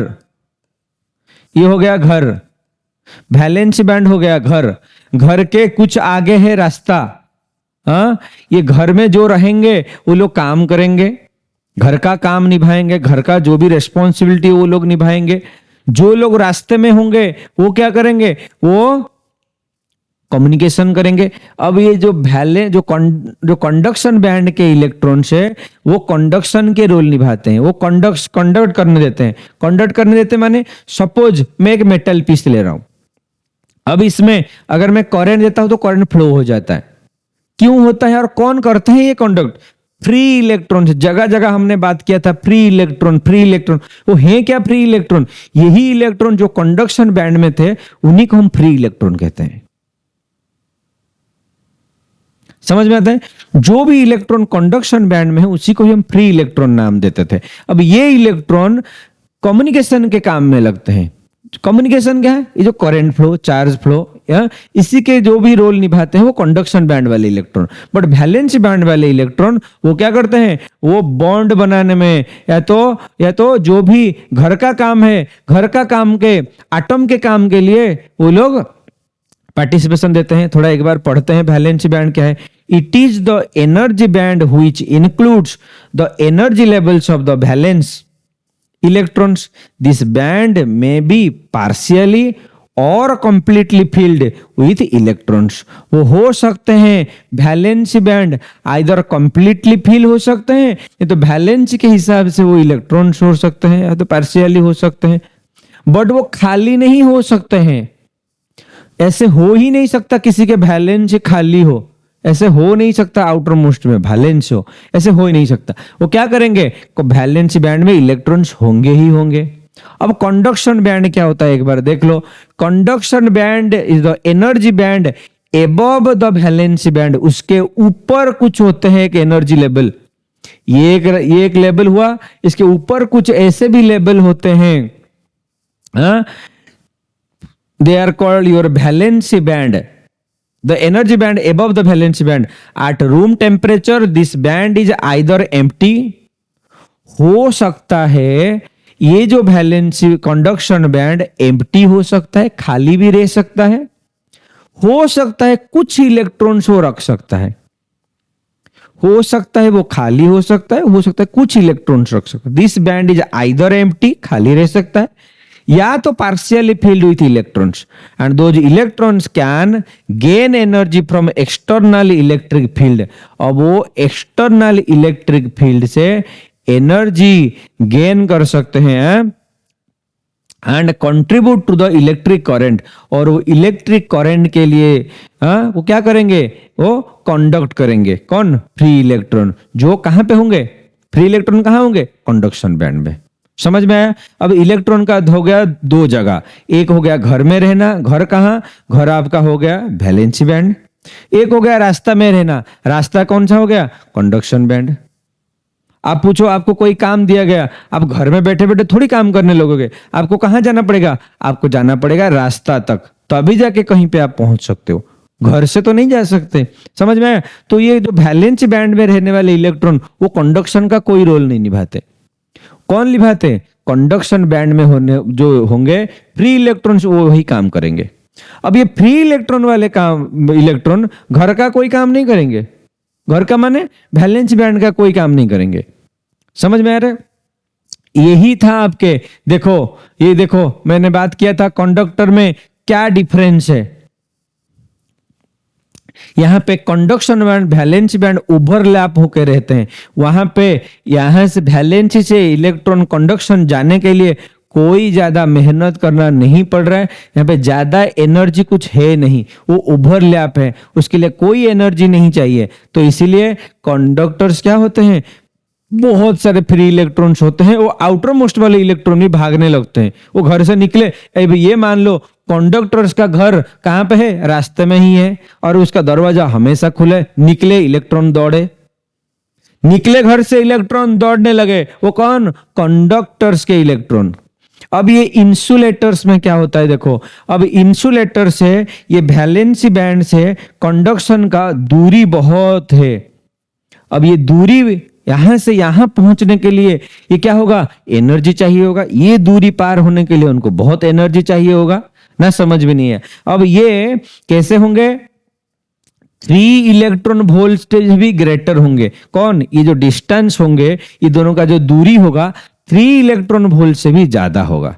ये हो गया घर, वैलेंसी बैंड हो गया घर, घर के कुछ आगे है रास्ता। हाँ, ये घर में जो रहेंगे वो लोग काम करेंगे, घर का काम निभाएंगे, घर का जो भी रेस्पॉन्सिबिलिटी वो लोग निभाएंगे। जो लोग रास्ते में होंगे वो क्या करेंगे, वो कम्युनिकेशन करेंगे। अब ये जो कंडक्शन बैंड के इलेक्ट्रॉन्स है वो कंडक्शन के रोल निभाते हैं, वो कंडक्ट करने देते हैं। कंडक्ट करने देते माने, सपोज मैं एक मेटल पीस ले रहा हूं, अब इसमें अगर मैं करंट देता हूं तो करंट फ्लो हो जाता है। क्यों होता है और कौन करते हैं ये कंडक्ट, फ्री इलेक्ट्रॉन। जगह जगह हमने बात किया था फ्री इलेक्ट्रॉन, वो है क्या फ्री इलेक्ट्रॉन, यही इलेक्ट्रॉन जो कंडक्शन बैंड में थे उन्हीं को हम फ्री इलेक्ट्रॉन कहते हैं। समझ में आता है, जो भी इलेक्ट्रॉन कंडक्शन बैंड में है उसी को हम फ्री इलेक्ट्रॉन नाम देते थे। अब ये इलेक्ट्रॉन कम्युनिकेशन के काम में लगते हैं, कम्युनिकेशन क्या है? ये जो करंट फ्लो, चार्ज फ्लो, या इसी के जो भी रोल निभाते हैं वो कंडक्शन बैंड वाले इलेक्ट्रॉन। बट वैलेंस बैंड वाले इलेक्ट्रॉन वो क्या करते हैं? वो बॉन्ड बनाने में, या तो जो भी घर का काम है, घर का काम के, एटम के काम के लिए वो लोग पार्टिसिपेशन देते हैं। थोड़ा एक बार पढ़ते हैं वैलेंस बैंड क्या है। It is the energy band which includes the energy levels of the valence electrons. This band may be partially और completely filled with electrons. वो हो सकते हैं valence band either completely fill हो सकते हैं, या तो वैलेंस के हिसाब से वो इलेक्ट्रॉन्स हो सकते हैं, या तो पार्शियली हो सकते हैं। बट वो खाली नहीं हो सकते हैं। ऐसे हो ही नहीं सकता किसी के वैलेंस खाली हो, ऐसे हो नहीं सकता आउटर मोस्ट में वैलेंस हो, ऐसे हो ही नहीं सकता। वो क्या करेंगे? वैलेंस बैंड में इलेक्ट्रॉन्स होंगे ही होंगे। अब कंडक्शन बैंड क्या होता है एक बार देख लो। Conduction band is the energy band above the valence band. उसके ऊपर कुछ होते हैं एक एनर्जी लेवल, ये एक लेवल हुआ, इसके ऊपर कुछ ऐसे भी लेवल होते हैं, they are called your valence band. The energy band above the valence band at room temperature this band is either empty, हो सकता है ये जो वैलेंस कंडक्शन बैंड एम्प्टी हो सकता है, खाली भी रह सकता है, हो सकता है कुछ इलेक्ट्रॉन्स वो रख सकता है, हो सकता है वो खाली हो सकता है, हो सकता है कुछ इलेक्ट्रॉन्स रख सकता है। This band is either empty, खाली रह सकता है, या तो partially filled with electrons, and those electrons can gain energy from external electric field. और वो एक्सटर्नल इलेक्ट्रिक फील्ड से एनर्जी गेन कर सकते हैं and contribute to the electric current. और वो इलेक्ट्रिक करंट के लिए वो क्या करेंगे? वो कंडक्ट करेंगे। कौन? Free electron. जो कहां पे होंगे? फ्री इलेक्ट्रॉन कहां होंगे? कंडक्शन बैंड में। समझ में आया? अब इलेक्ट्रॉन का हो गया दो जगह, एक हो गया घर में रहना, घर कहां? घर आपका हो गया वैलेंस बैंड। एक हो गया रास्ता में रहना, रास्ता कौन सा हो गया? Conduction band. आप पूछो, आपको कोई काम दिया गया, आप घर में बैठे बैठे थोड़ी काम करने लगोगे, आपको कहां जाना पड़ेगा? आपको जाना पड़ेगा रास्ता तक, तभी जाके कहीं पे आप पहुंच सकते हो, घर से तो नहीं जा सकते। समझ में आया? तो ये जो वैलेंस बैंड में रहने वाले इलेक्ट्रॉन वो कंडक्शन का कोई रोल नहीं निभाते। कौन निभाते? कंडक्शन बैंड में होने जो होंगे फ्री इलेक्ट्रॉन्स, वो वही काम करेंगे। अब ये फ्री इलेक्ट्रॉन वाले काम, इलेक्ट्रॉन घर का कोई काम नहीं करेंगे। घर का माने वैलेंस बैंड का कोई काम नहीं करेंगे। समझ में आ रहा है? यही था आपके, देखो ये देखो मैंने बात किया था कंडक्टर में क्या डिफरेंस है। यहां पे conduction band valence band overlap होकर रहते हैं, वहां पे यहां से वैलेंस से इलेक्ट्रॉन कंडक्शन जाने के लिए कोई ज्यादा मेहनत करना नहीं पड़ रहा है। यहाँ पे ज्यादा एनर्जी कुछ है नहीं, वो ओवरलैप है, उसके लिए कोई एनर्जी नहीं चाहिए। तो इसीलिए कंडक्टर्स क्या होते हैं? बहुत सारे फ्री इलेक्ट्रॉन्स होते हैं, वो आउटर मोस्ट वाले इलेक्ट्रॉन भी भागने लगते हैं। वो घर से निकले, ये मान लो कंडक्टर्स का घर कहां पे है? रास्ते में ही है, और उसका दरवाजा हमेशा खुले, निकले इलेक्ट्रॉन दौड़े, निकले घर से इलेक्ट्रॉन दौड़ने लगे। वो कौन? कंडक्टर्स के इलेक्ट्रॉन। अब ये इंसुलेटर्स में क्या होता है देखो, अब इंसुलेटर से ये वैलेंस बैंड से कंडक्शन का दूरी बहुत है। अब ये दूरी यहां से यहां पहुंचने के लिए ये क्या होगा? एनर्जी चाहिए होगा। ये दूरी पार होने के लिए उनको बहुत एनर्जी चाहिए होगा ना, समझ में नहीं है। अब ये कैसे होंगे? 3 इलेक्ट्रॉन वोल्टेज भी ग्रेटर होंगे। कौन? ये जो डिस्टेंस होंगे, ये दोनों का जो दूरी होगा 3 इलेक्ट्रॉन वोल्ट से भी ज्यादा होगा,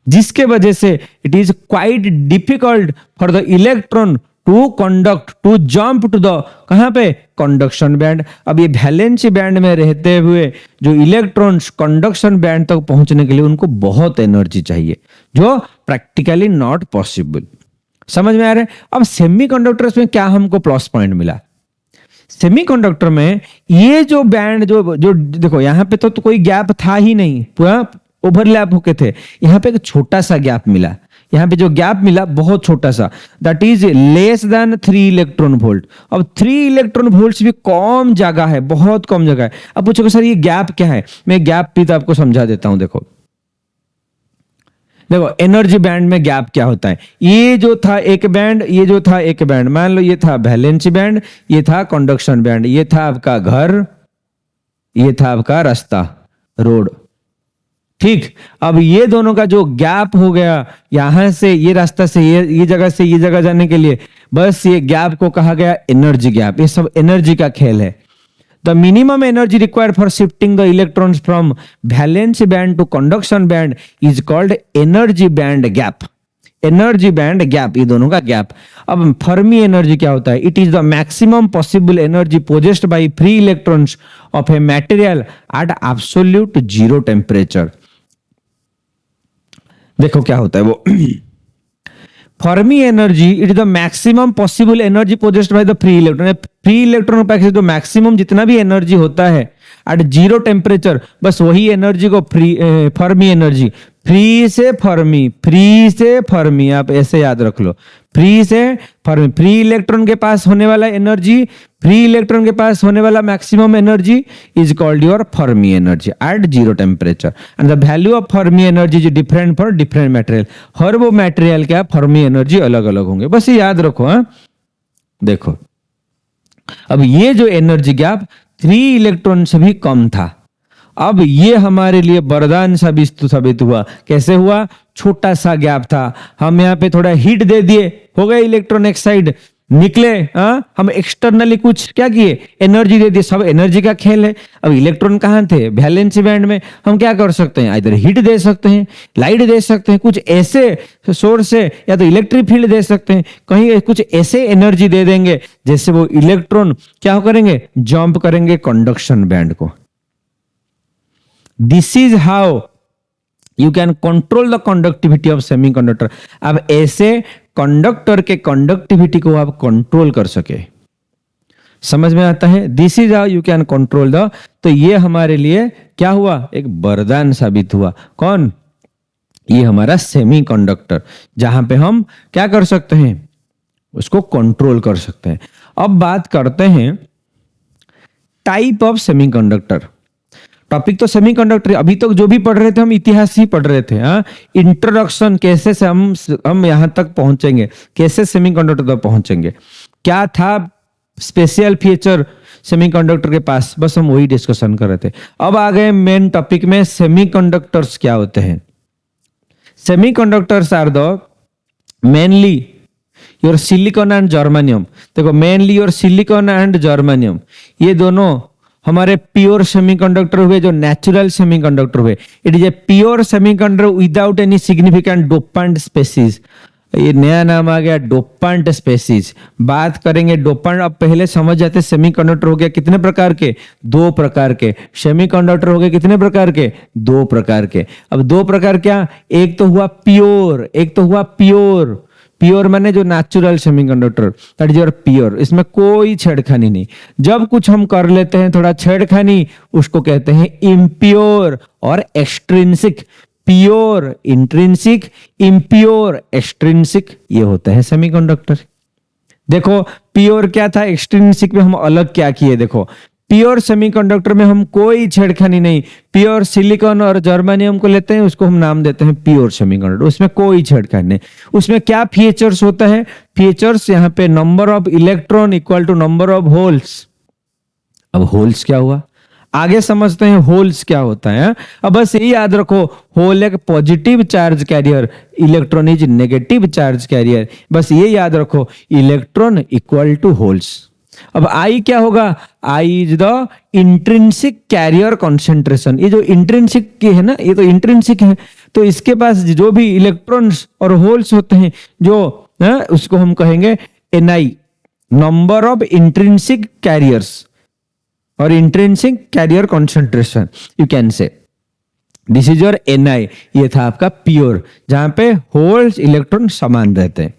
जिसके वजह से it is quite difficult for the electron to conduct, to jump to the कहां पे? Conduction band. अब ये वैलेंस बैंड में रहते हुए जो इलेक्ट्रॉन्स कंडक्शन बैंड तक पहुंचने के लिए उनको बहुत एनर्जी चाहिए, जो प्रैक्टिकली नॉट पॉसिबल। समझ में आ रहा है? अब सेमीकंडक्टर्स में क्या हमको प्लस पॉइंट मिला? सेमीकंडक्टर में ये जो बैंड जो देखो यहां पे तो कोई गैप था ही नहीं, पूरा ओवरलैप होके थे। यहां पे एक छोटा सा गैप मिला, यहां पे जो गैप मिला बहुत छोटा सा, that is less than 3 electron volt. अब 3 इलेक्ट्रॉन वोल्ट भी कम जगह है, बहुत कम जगह है। अब पूछोगे सर ये गैप क्या है? मैं गैप भी तो आपको समझा देता हूं। देखो देखो एनर्जी बैंड में गैप क्या होता है, ये जो था एक बैंड, ये जो था एक बैंड, मान लो ये था वैलेंसी बैंड, ये था कंडक्शन बैंड, ये था आपका घर, ये था आपका रास्ता, रोड। ठीक, अब ये दोनों का जो गैप हो गया, यहां से ये रास्ता से ये जगह से ये जगह जाने के लिए, बस ये गैप को कहा गया एनर्जी गैप। ये सब एनर्जी का खेल है। The minimum energy required for shifting the electrons from valence band to conduction band is called energy band gap. Energy band gap, ये दोनों का गैप। अब फर्मी एनर्जी क्या होता है? It is the maximum possible energy possessed by free electrons of a material at absolute zero temperature. देखो क्या होता है वो Fermi energy, it is the maximum possible energy possessed by the free electron. Free electron package तो maximum जितना भी energy होता है एट जीरो टेम्परेचर, बस वही एनर्जी को फर्मी एनर्जी, फ्री से फर्मी, फ्री से फर्मी, आप ऐसे याद रख लो, फ्री से फर्मी। फ्री इलेक्ट्रॉन के पास होने वाला एनर्जी, फ्री इलेक्ट्रॉन के पास होने वाला maximum energy is called your Fermi energy at zero temperature. And the value of Fermi energy is different for different material. हर वो मटेरियल क्या फर्मी एनर्जी अलग अलग होंगे, बस ये याद रखो। हाँ देखो, अब ये जो एनर्जी गैप 3 इलेक्ट्रॉन से भी कम था। अब ये हमारे लिए वरदान साबित हुआ। कैसे हुआ? छोटा सा गैप था, हम यहाँ पे थोड़ा हीट दे दिए, हो गए इलेक्ट्रॉन एक साइड निकले। हम एक्सटर्नली कुछ क्या किए? एनर्जी दे दिए। सब एनर्जी का खेल है। अब इलेक्ट्रॉन कहाँ थे? वैलेंसी बैंड में। हम क्या कर सकते हैं? इधर हीट दे सकते हैं, लाइट दे सकते हैं, कुछ ऐसे सोर्स से, या तो इलेक्ट्रिक फील्ड दे सकते हैं, कहीं कुछ ऐसे एनर्जी दे देंगे जैसे वो इलेक्ट्रॉन क्या करेंगे? जंप करेंगे कंडक्शन बैंड को। This is how you can control the conductivity of semiconductor. अब ऐसे कंडक्टर के कंडक्टिविटी को आप कंट्रोल कर सके, समझ में आता है? This is how you can control the. तो ये हमारे लिए क्या हुआ? एक वरदान साबित हुआ। कौन? ये हमारा सेमीकंडक्टर, जहां पे हम क्या कर सकते हैं? उसको कंट्रोल कर सकते हैं। अब बात करते हैं टाइप ऑफ सेमीकंडक्टर। टॉपिक तो सेमीकंडक्टर, अभी तक जो भी पढ़ रहे थे हम इतिहास ही पढ़ रहे थे। इंट्रोडक्शन कैसे से हम यहां तक पहुंचेंगे, कैसे सेमीकंडक्टर तक पहुंचेंगे, क्या था स्पेशल फीचर सेमीकंडक्टर के पास, बस हम वही डिस्कशन कर रहे थे। अब आ गए मेन टॉपिक में, सेमीकंडक्टर्स क्या होते हैं। Semiconductors are the mainly your silicon and germanium. देखो mainly your silicon and germanium, ये दोनों हमारे प्योर सेमीकंडक्टर हुए, जो नेचुरल सेमीकंडक्टर हुए। It is a pure semiconductor without any significant dopant species. ये नया नाम आ गया डोपेंट स्पेसीज। बात करेंगे डोपेंट। अब पहले समझ जाते सेमीकंडक्टर हो गया कितने प्रकार के? 2 प्रकार के। सेमीकंडक्टर हो गए कितने प्रकार के? 2 प्रकार के। अब 2 प्रकार क्या? एक तो हुआ प्योर, एक तो हुआ प्योर। प्योर माने जो natural semiconductor, that is your pure, इसमें कोई छेड़खानी नहीं। जब कुछ हम कर लेते हैं थोड़ा छेड़खानी, उसको कहते हैं इम्प्योर और extrinsic. Pure, intrinsic, impure, extrinsic, ये होता है सेमीकंडक्टर। देखो प्योर क्या था, एक्सट्रिंसिक में हम अलग क्या किए। देखो प्योर सेमीकंडक्टर में हम कोई छेड़खानी नहीं। प्योर सिलिकॉन और जर्मेनियम को लेते हैं, उसको हम नाम देते हैं प्योर सेमीकंडक्टर, उसमें कोई छेड़खानी नहीं। उसमें क्या फीचर्स होता है? फीचर्स यहाँ पे number of electron equal to number of holes. अब होल्स क्या हुआ, आगे समझते हैं होल्स क्या होता है। अब बस यही याद रखो, होल एक positive charge career, electron is negative charge career. बस ये याद रखो, इलेक्ट्रॉन इक्वल टू होल्स। अब आई क्या होगा? I is the intrinsic carrier concentration. ये जो इंट्रिंसिक की है ना, ये तो इंट्रिंसिक है, तो इसके पास जो भी इलेक्ट्रॉन्स और होल्स होते हैं जो उसको हम कहेंगे Ni, number of intrinsic carriers और intrinsic carrier concentration, you can say this is your Ni। ये था आपका प्योर, जहां पे होल्स इलेक्ट्रॉन समान रहते हैं,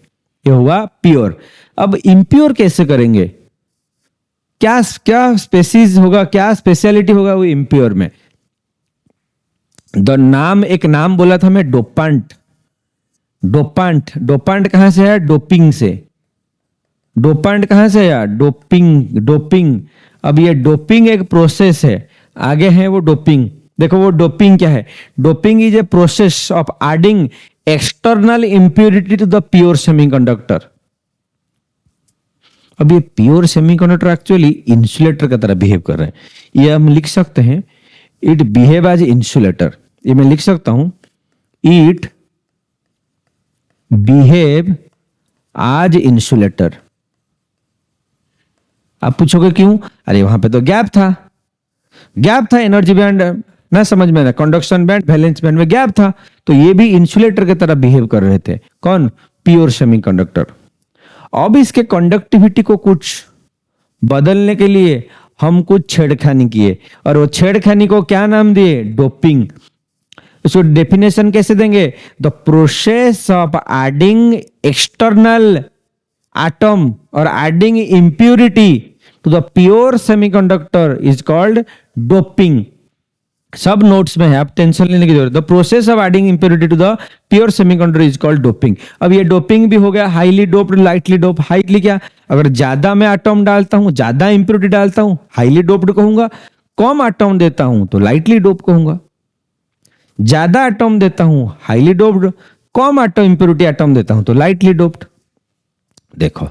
ये हुआ प्योर। अब इम्प्योर कैसे करेंगे? क्या क्या स्पेसीज होगा, क्या स्पेशलिटी होगा वो इम्प्योर में? द नाम, एक नाम बोला था मैं, डोपांट। डोपांट, डोपांट कहां से है? डोपिंग से। डोपांट कहां से आया? Doping, doping. अब ये डोपिंग एक प्रोसेस है, आगे है वो डोपिंग। देखो वो डोपिंग क्या है? Doping is a process of adding external impurity to the pure semiconductor. अब ये प्योर सेमीकंडक्टर एक्चुअली इंसुलेटर की तरह बिहेव कर रहे हैं। ये हम लिख सकते हैं इट बिहेव एज इंसुलेटर। ये मैं लिख सकता हूं इट बिहेव एज इंसुलेटर। आप पूछोगे क्यों? अरे वहां पे तो गैप था एनर्जी बैंड ना, समझ में ना, कंडक्शन बैंड वैलेंस बैंड में गैप था, तो ये भी इंसुलेटर की तरह बिहेव कर रहे थे। कौन? Pure semiconductor. अब इसके कंडक्टिविटी को कुछ बदलने के लिए हम कुछ छेड़खानी किए, और वो छेड़खानी को क्या नाम दिए? डोपिंग। इसको डेफिनेशन कैसे देंगे? The process of adding external atom और adding impurity to the pure semiconductor is called doping. सब नोट्स में है, आप टेंशन लेने की जरूरत। The process of adding impurity to the pure semiconductor is called doping. अब ये डोपिंग भी हो गया, highly doped, lightly dope. Highly क्या? अगर ज्यादा मैं एटम डालता हूं, ज्यादा इंप्योरिटी डालता हूं, हाईली डोप्ड कहूंगा। कम एटम देता हूं तो लाइटली डोप कहूंगा। ज्यादा एटम देता हूं हाईली डोप्ड, कम एटम इंप्योरिटी एटम देता हूं तो लाइटली डोप्ड। देखो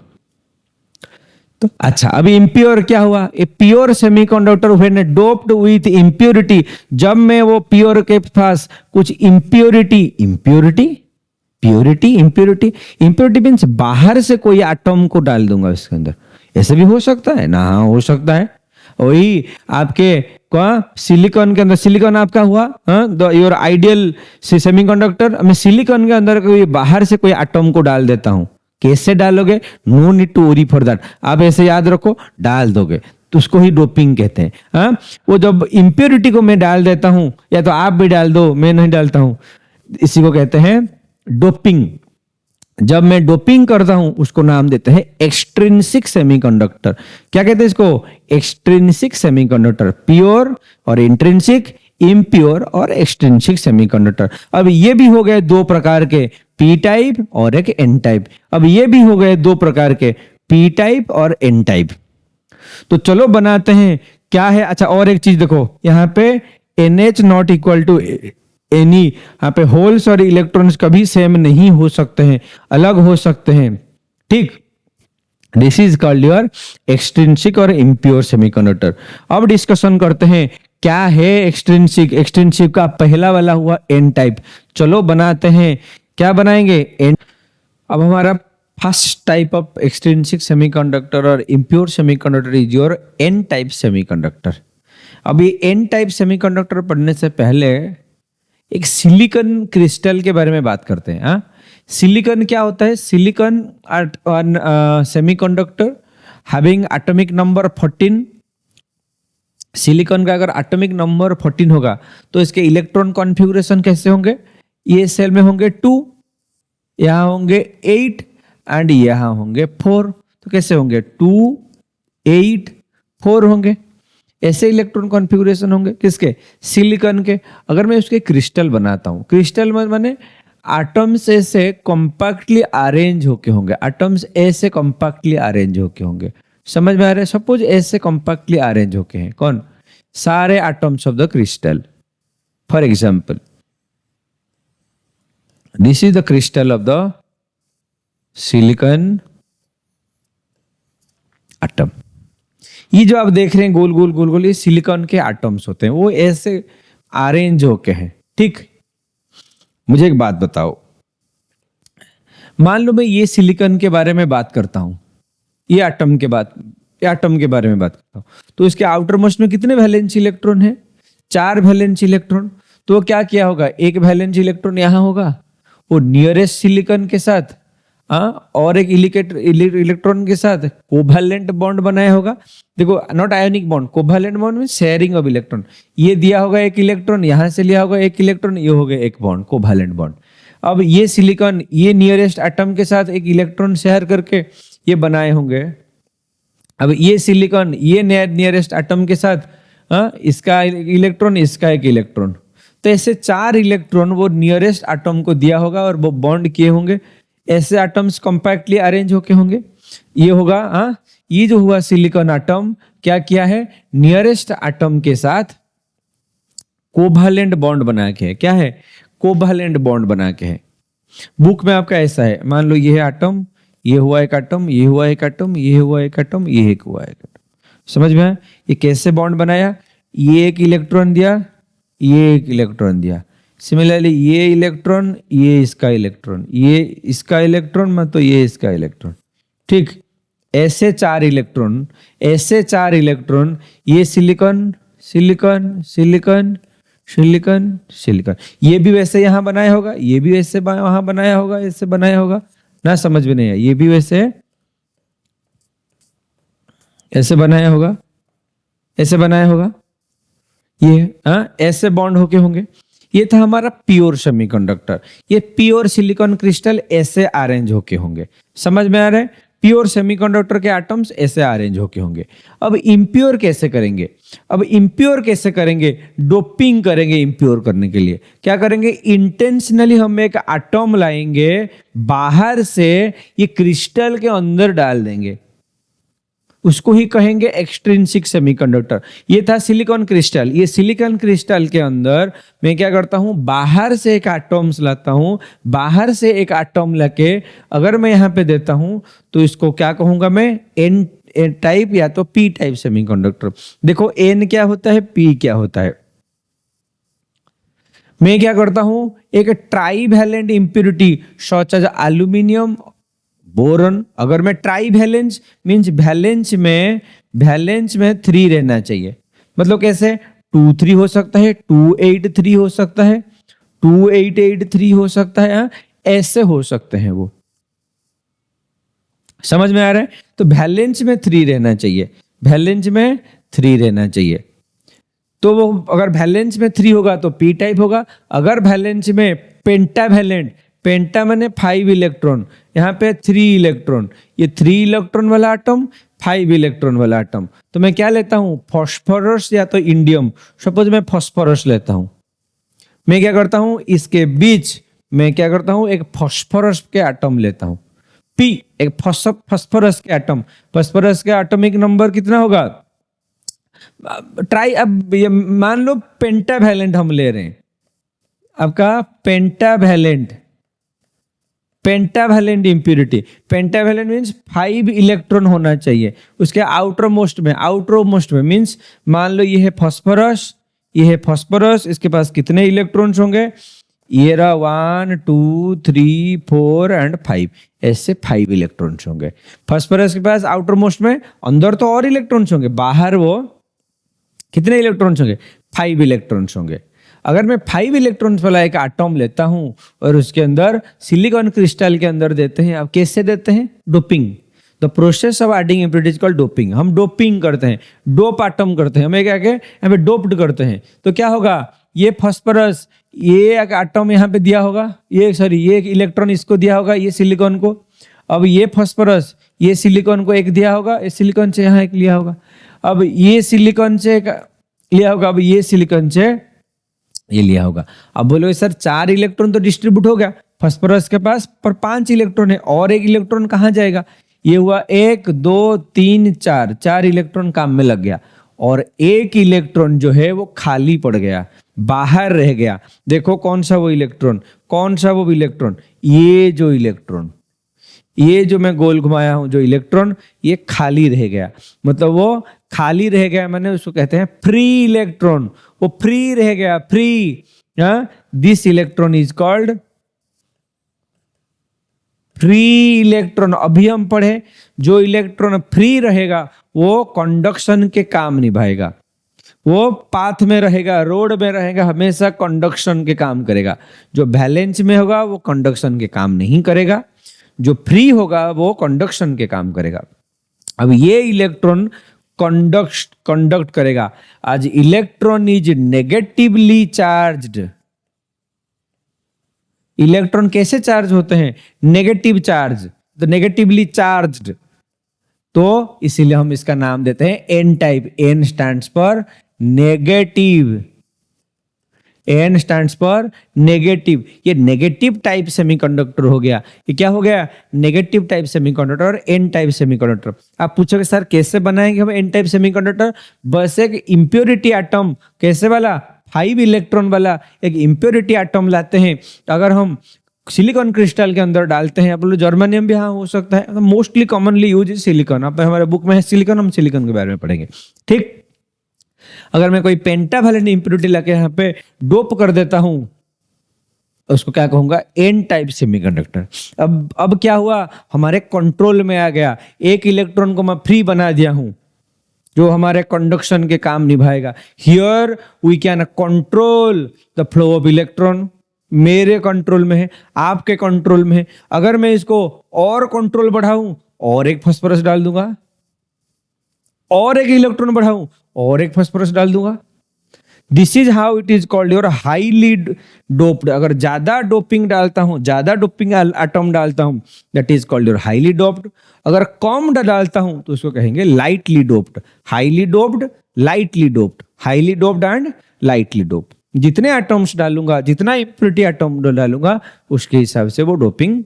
तो अच्छा, अभी इंप्योर क्या हुआ? ए pure semiconductor when doped with impurity. जब मैं वो प्योर के पास कुछ इंप्योरिटी मीन्स बाहर से कोई एटम को डाल दूंगा इसके अंदर। ऐसे भी हो सकता है ना? हाँ, हो सकता है। वही आपके सिलिकॉन के अंदर, सिलिकॉन आपका हुआ योर आइडियल सेमीकंडक्टर। मैं सिलिकॉन के अंदर कोई बाहर से कोई एटम को डाल देता हूं। कैसे डालोगे? No need to worry for that, आप ऐसे याद रखो, डाल दोगे तो उसको ही डोपिंग कहते हैं। हाँ, वो जब इंप्योरिटी को मैं डाल देता हूं, या तो आप भी डाल दो, मैं नहीं डालता हूं, इसी को कहते हैं डोपिंग। जब मैं डोपिंग करता हूं उसको नाम देते हैं एक्सट्रिंसिक सेमीकंडक्टर। क्या कहते हैं इसको? Extrinsic semiconductor. प्योर और इंट्रिंसिक, इम्प्योर और एक्सट्रिंसिक सेमीकंडक्टर। अब ये भी हो गए दो प्रकार के, पी टाइप और एक एन टाइप। अब ये भी हो गए दो प्रकार के, पी टाइप और एन टाइप। तो चलो बनाते हैं क्या है। अच्छा, और एक चीज देखो, यहां पे NH not equal to N E, यहां पे होल्स और इलेक्ट्रॉन्स कभी सेम नहीं हो सकते हैं, अलग हो सकते हैं। ठीक, this is called your extrinsic और इम्प्योर सेमीकंडक्टर। अब डिस्कशन करते हैं क्या है एक्सट्रिंसिक। एक्सट्रिंसिक का पहला वाला हुआ एन टाइप। चलो बनाते हैं, क्या बनाएंगे? एन। अब हमारा first type of extrinsic semiconductor और impure semiconductor is your N type semiconductor. अब ये एन टाइप सेमीकंडक्टर पढ़ने से पहले एक सिलिकॉन क्रिस्टल के बारे में बात करते हैं। हाँ, सिलिकॉन क्या होता है? Silicon semiconductor having atomic number 14। Silicon का अगर एटॉमिक नंबर 14 होगा तो इसके इलेक्ट्रॉन कॉन्फ़िगरेशन कैसे होंगे? ये सेल में होंगे 2, यहां होंगे 8 एंड यहां होंगे 4। तो कैसे होंगे? 2, 8, 4 होंगे। ऐसे इलेक्ट्रॉन कॉन्फ़िगरेशन होंगे किसके? सिलिकॉन के। अगर मैं उसके क्रिस्टल बनाता हूं, क्रिस्टल में माने एटम्स ऐसे कॉम्पैक्टली अरेंज होके होंगे, एटम्स ऐसे कॉम्पैक्टली अरेंज होके होंगे। समझ में आ रहा है? सपोज ऐसे कॉम्पैक्टली अरेंज होके हैं कौन? सारे atoms of the crystal. For example, this is the crystal of the silicon atom. ये जो आप देख रहे हैं गोल गोल गोल गोल, ये सिलिकॉन के एटम्स होते हैं, वो ऐसे अरेंज होके हैं। ठीक, मुझे एक बात बताओ, मान लो मैं ये सिलिकॉन के बारे में बात करता हूं, ये एटम के बारे में बात करता हूं, तो इसके आउटर मोस्ट में कितने वैलेंस इलेक्ट्रॉन है? 4 वैलेंस इलेक्ट्रॉन। तो वो क्या किया होगा? एक वैलेंस इलेक्ट्रॉन यहां होगा, वो नियरेस्ट सिलिकॉन के साथ और एक इलेक्ट्रॉन के साथ कोवैलेंट बॉन्ड बनाया होगा। देखो, not ionic bond, covalent bond में शेयरिंग ऑफ इलेक्ट्रॉन। ये दिया होगा एक इलेक्ट्रॉन, यहां से लिया होगा एक इलेक्ट्रॉन, ये हो गया एक बॉन्ड, कोवैलेंट बॉन्ड। अब ये सिलिकॉन ये नियरेस्ट एटम के साथ एक इलेक्ट्रॉन शेयर करके ये बनाए होंगे। अब ये सिलिकॉन ये नियरेस्ट एटम के साथ इसका इलेक्ट्रॉन, इसका एक इलेक्ट्रॉन, तो ऐसे 4 इलेक्ट्रॉन वो नियरेस्ट एटम को दिया होगा और वो बॉन्ड किए होंगे। ऐसे एटम्स कॉम्पैक्टली अरेंज होके होंगे। ये होगा ये जो हुआ सिलिकॉन एटम क्या किया है? नियरेस्ट एटम के साथ कोवैलेंट बॉन्ड बना के है। क्या है? कोवैलेंट बॉन्ड बना के है। बुक में आपका ऐसा है, मान लो ये है एटम, ये हुआ एक एटम, ये हुआ एक एटम, ये हुआ एक एटम, ये एक हुआ एक एटम। समझ में आया? ये कैसे बॉन्ड बनाया? ये एक इलेक्ट्रॉन दिया, ये एक इलेक्ट्रॉन दिया। सिमिलरली ये इलेक्ट्रॉन, ये इसका इलेक्ट्रॉन, ये इसका इलेक्ट्रॉन, मतलब ये इसका इलेक्ट्रॉन। ठीक, ऐसे चार इलेक्ट्रॉन, ऐसे चार इलेक्ट्रॉन, ये silicon silicon silicon silicon silicon, ये भी वैसे यहां बनाया होगा, ये भी वैसे वहां बनाया होगा, ऐसे बनाया होगा ना, समझ में नहीं है? ये भी वैसे ऐसे बनाया होगा, ऐसे बनाया होगा, ये ऐसे बॉन्ड होके होंगे। ये था हमारा प्योर सेमीकंडक्टर। ये प्योर सिलिकॉन क्रिस्टल ऐसे अरेंज होके होंगे। समझ में आ रहा है? प्योर सेमीकंडक्टर के एटम्स ऐसे अरेंज होके होंगे। अब इम्प्योर कैसे करेंगे? अब इम्प्योर कैसे करेंगे? डोपिंग करेंगे इम्प्योर करने के लिए। क्या करेंगे? इंटेंशनली हम एक एटम लाएंगे बाहर से, ये क्रिस्टल के अंदर डाल देंगे, उसको ही कहेंगे एक्सट्रिंसिक सेमीकंडक्टर। ये था सिलिकॉन क्रिस्टल। ये सिलिकॉन क्रिस्टल के अंदर मैं क्या करता हूं? बाहर से एक एटम्स लाता हूं, बाहर से एक एटम लाके अगर मैं यहां पे देता हूं तो इसको क्या कहूंगा मैं? एन टाइप या तो पी टाइप सेमीकंडक्टर। देखो एन क्या होता है, पी क्या होता है। मैं क्या करता हूं? एक trivalent impurity such as aluminium, boron. अगर मैं ट्राई वैलेंस मीन्स वैलेंस में 3 रहना चाहिए। मतलब कैसे? 2 3 हो सकता है, 2 8 3 हो सकता है, 2 8 8 3 हो सकता है, ऐसे हो सकते हैं वो। समझ में आ रहा है? तो वैलेंस में 3 रहना चाहिए, वैलेंस में 3 रहना चाहिए। तो वो अगर वैलेंस में 3 होगा तो पी टाइप होगा। अगर वैलेंस में पेंटावैलेंट, पेंटा माने 5 इलेक्ट्रॉन, यहाँ पे 3 इलेक्ट्रॉन, ये 3 इलेक्ट्रॉन वाला एटम, 5 इलेक्ट्रॉन वाला एटम, तो मैं क्या लेता हूं? फॉस्फोरस या तो इंडियम। सपोज मैं फॉस्फोरस लेता हूं, मैं क्या करता हूं? इसके बीच मैं क्या करता हूं? एक फॉस्फोरस के एटम लेता हूं, पी, एक फॉस्फोरस के एटम। फॉस्फोरस का एटॉमिक नंबर कितना होगा? ट्राई, अब ये मान लो पेंटावैलेंट हम ले रहे हैं, आपका pentavalent, pentavalent impurity. Pentavalent means 5 electron होना चाहिए उसके आउटर मोस्ट में मींस मान लो ये है फॉस्फोरस, ये है फॉस्फोरस, इसके पास कितने इलेक्ट्रॉन्स होंगे? ये रहा 1 2 3 4 एंड 5, ऐसे 5 इलेक्ट्रॉन्स होंगे फॉस्फोरस के पास आउटर मोस्ट में। अंदर तो और इलेक्ट्रॉन्स होंगे, बाहर वो कितने इलेक्ट्रॉन्स होंगे? 5 इलेक्ट्रॉन्स होंगे। अगर मैं 5 इलेक्ट्रॉन्स वाला एक एटॉम लेता हूं और उसके अंदर सिलिकॉन क्रिस्टल के अंदर देते हैं, अब कैसे देते हैं? Doping. The process of adding impurity is called doping. हम डोपिंग करते हैं, डोप एटम करते हैं, हमें क्या के यहाँ पे डोप्ड करते हैं। तो क्या होगा? ये फॉस्फोरस, ये एक एटम यहाँ पे दिया होगा, ये एक इलेक्ट्रॉन इसको दिया होगा, ये सिलिकॉन को। अब ये फॉस्फोरस, ये सिलिकॉन को एक दिया होगा, इस सिलिकॉन से यहाँ एक लिया होगा। अब ये सिलिकॉन से एक लिया होगा, अब ये सिलिकॉन से ये लिया होगा। अब बोलो सर 4 इलेक्ट्रॉन तो डिस्ट्रीब्यूट हो गया फास्फोरस के पास, पर 5 इलेक्ट्रॉन है, और एक इलेक्ट्रॉन कहाँ जाएगा? ये हुआ 1 2 3 4, 4 इलेक्ट्रॉन काम में लग गया, और एक इलेक्ट्रॉन जो है वो खाली पड़ गया, बाहर रह गया। देखो कौन सा वो इलेक्ट्रॉन, कौन सा वो इलेक्ट्रॉन? ये जो इलेक्ट्रॉन, ये जो मैं गोल घुमाया हूं जो इलेक्ट्रॉन, ये खाली रह गया। मतलब वो खाली रह गया, मैंने उसको कहते हैं फ्री इलेक्ट्रॉन। वो फ्री रह गया, free. This electron is called free electron. अभी हम पढ़े जो इलेक्ट्रॉन फ्री रहेगा वो कंडक्शन के काम निभाएगा, वो पाथ में रहेगा, रोड में रहेगा, हमेशा कंडक्शन के काम करेगा। जो बैलेंस में होगा वो कंडक्शन के काम नहीं करेगा, जो फ्री होगा वो कंडक्शन के काम करेगा। अब ये इलेक्ट्रॉन कंडक्ट करेगा। आज electron is negatively charged. Electron कैसे चार्ज होते हैं? नेगेटिव चार्ज, तो नेगेटिवली चार्ज्ड, तो इसीलिए हम इसका नाम देते हैं N type. N stands for negative, N stands for negative. ये नेगेटिव टाइप सेमीकंडक्टर हो गया। ये क्या हो गया? नेगेटिव टाइप सेमीकंडक्टर और एन टाइप सेमीकंडक्टर। आप पूछोगे सर कैसे बनाएंगे हम एन टाइप सेमीकंडक्टर? बस एक इंप्योरिटी एटम, कैसे वाला? 5 इलेक्ट्रॉन वाला एक इंप्योरिटी एटम लाते हैं। अगर हम सिलिकॉन क्रिस्टल के अंदर डालते हैं। आप लोग जर्मेनियम भी हाँ हो सकता है, mostly commonly use is silicon. आप हमारे बुक में है सिलिकॉन, हम सिलिकॉन के बारे में पढ़ेंगे, ठीक। अगर मैं कोई पेंटावैलेंट इंप्योरिटी लाके यहाँ पे डोप कर देता हूं, उसको क्या कहूंगा, एन टाइप सेमीकंडक्टर। अब क्या हुआ, हमारे कंट्रोल में आ गया, एक इलेक्ट्रॉन को मैं फ्री बना दिया हूं जो हमारे कंडक्शन के काम निभाएगा। Here we can control the flow of electron. मेरे कंट्रोल में है, आपके कंट्रोल में है। अगर मैं इसको और कंट्रोल बढ़ाऊं, और एक फास्फोरस डाल दूंगा, और एक इलेक्ट्रॉन बढ़ाऊं, और एक फास्फोरस डाल दूंगा। This is how it is called your highly doped. अगर ज्यादा डोपिंग डालता हूं, ज्यादा डोपिंग एटम डालता हूं, that is called your highly doped. अगर कम डालता हूं तो उसको कहेंगे lightly doped. Highly doped, lightly doped, highly doped and lightly doped. जितने एटम्स डालूंगा, जितना इम्प्योरिटी एटम डालूंगा, उसके हिसाब से वो डोपिंग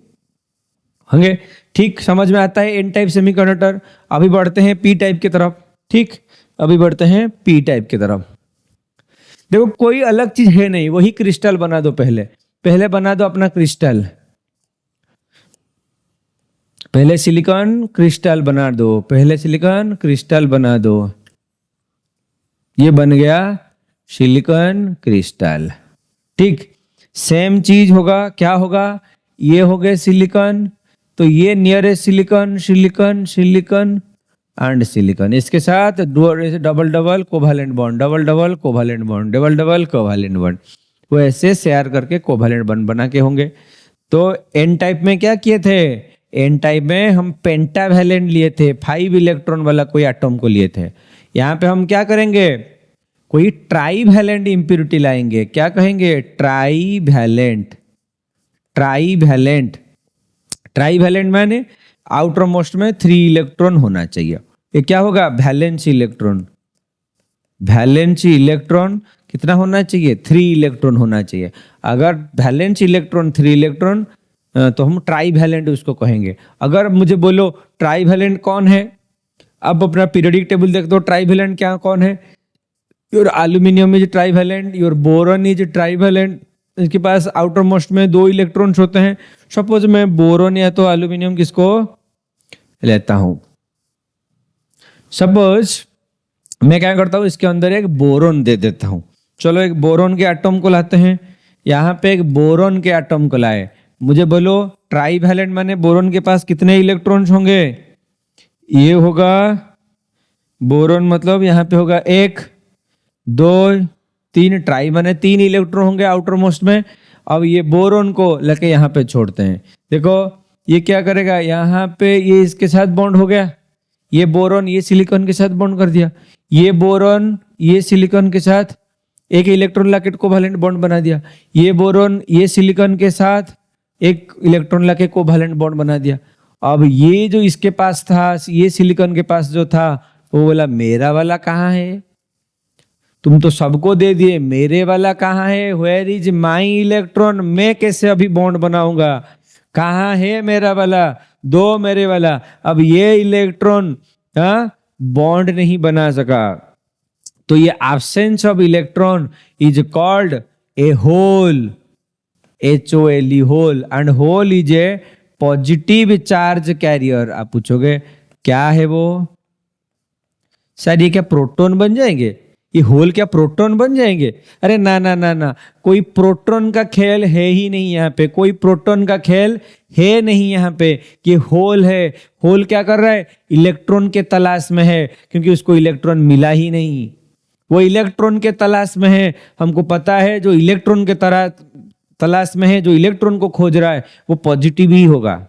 होंगे, ठीक। समझ में आता है एन टाइप सेमीकंडक्टर। अभी बढ़ते हैं पी टाइप की तरफ, ठीक। अभी बढ़ते हैं पी टाइप की तरफ। देखो कोई अलग चीज है नहीं, वही क्रिस्टल बना दो। पहले बना दो अपना क्रिस्टल, पहले सिलिकॉन क्रिस्टल बना दो, पहले सिलिकॉन क्रिस्टल बना दो। ये बन गया सिलिकॉन क्रिस्टल, ठीक। सेम चीज होगा, क्या होगा, ये हो गए सिलिकॉन, तो ये nearest silicon, silicon, silicon and silicon. इसके साथ double double covalent bond, double double covalent bond, double double covalent bond. वो ऐसे शेयर करके कोवैलेंट बॉन्ड बना के होंगे। तो एन टाइप में क्या किए थे, एन टाइप में हम पेंटावैलेंट लिए थे, 5 इलेक्ट्रॉन वाला कोई एटम को लिए थे। यहाँ पे हम क्या करेंगे, कोई ट्राईवैलेंट इंप्योरिटी लाएंगे। क्या कहेंगे, ट्राईवैलेंट। ट्राईवैलेंट, ट्राईवैलेंट माने आउटर मोस्ट में 3 इलेक्ट्रॉन होना चाहिए। ये क्या होगा, वैलेंस इलेक्ट्रॉन। वैलेंस इलेक्ट्रॉन कितना होना चाहिए, 3 इलेक्ट्रॉन होना चाहिए। अगर वैलेंस इलेक्ट्रॉन 3 इलेक्ट्रॉन, तो हम ट्राईवैलेंट उसको कहेंगे। अगर मुझे बोलो ट्राईवैलेंट कौन है, अब अपना पीरियोडिक टेबल देख दो, ट्राईवैलेंट क्या कौन है। Your aluminium is trivalent, your boron is trivalent. इसके पास आउटर मोस्ट में 2 इलेक्ट्रॉन्स होते हैं। सपोज मैं बोरोन या तो एल्यूमिनियम किसको लेता हूं, सपोज मैं क्या करता हूं, इसके अंदर एक बोरोन दे देता हूं। चलो एक बोरोन के एटम को लाते हैं, यहां पे एक बोरोन के एटम को लाए। मुझे बोलो ट्राईवैलेंट माने बोरोन के पास कितने इलेक्ट्रॉन्स होंगे, ये होगा बोरोन, मतलब यहां पे होगा 1 2 3, ट्राई माने 3 इलेक्ट्रॉन होंगे आउटर मोस्ट में। अब ये बोरोन को लेके यहाँ पे छोड़ते हैं। देखो ये क्या करेगा, यहाँ पे ये इसके साथ बॉन्ड हो गया, ये बोरोन ये सिलिकॉन के साथ बॉन्ड कर दिया, ये बोरोन ये सिलिकॉन के साथ एक इलेक्ट्रॉन लाके कोवैलेंट बॉन्ड बना दिया, ये बोरोन ये सिलिकॉन के साथ एक इलेक्ट्रॉन लाके कोवैलेंट बॉन्ड बना दिया। अब ये जो इसके पास था, ये सिलिकॉन के पास जो था, वो बोला मेरा वाला कहाँ है, तुम तो सबको दे दिए, मेरे वाला कहाँ है, वेयर इज माई इलेक्ट्रॉन, मैं कैसे अभी बॉन्ड बनाऊंगा, कहाँ है मेरा वाला, दो मेरे वाला। अब ये इलेक्ट्रॉन बॉन्ड नहीं बना सका, तो ये absence of electron is called a hole, HOLE hole, and hole is a positive charge carrier. आप पूछोगे क्या है वो, शायद ये क्या प्रोटॉन बन जाएंगे, ये होल क्या प्रोटॉन बन जाएंगे। अरे ना ना ना ना, कोई प्रोटॉन का खेल है ही नहीं यहाँ पे, कोई प्रोटॉन का खेल है नहीं यहाँ पे कि होल है। होल क्या कर रहा है, इलेक्ट्रॉन के तलाश में है, क्योंकि उसको इलेक्ट्रॉन मिला ही नहीं, वो इलेक्ट्रॉन के तलाश में है। हमको पता है जो इलेक्ट्रॉन के तलाश में है, जो इलेक्ट्रॉन को खोज रहा है वो पॉजिटिव ही होगा,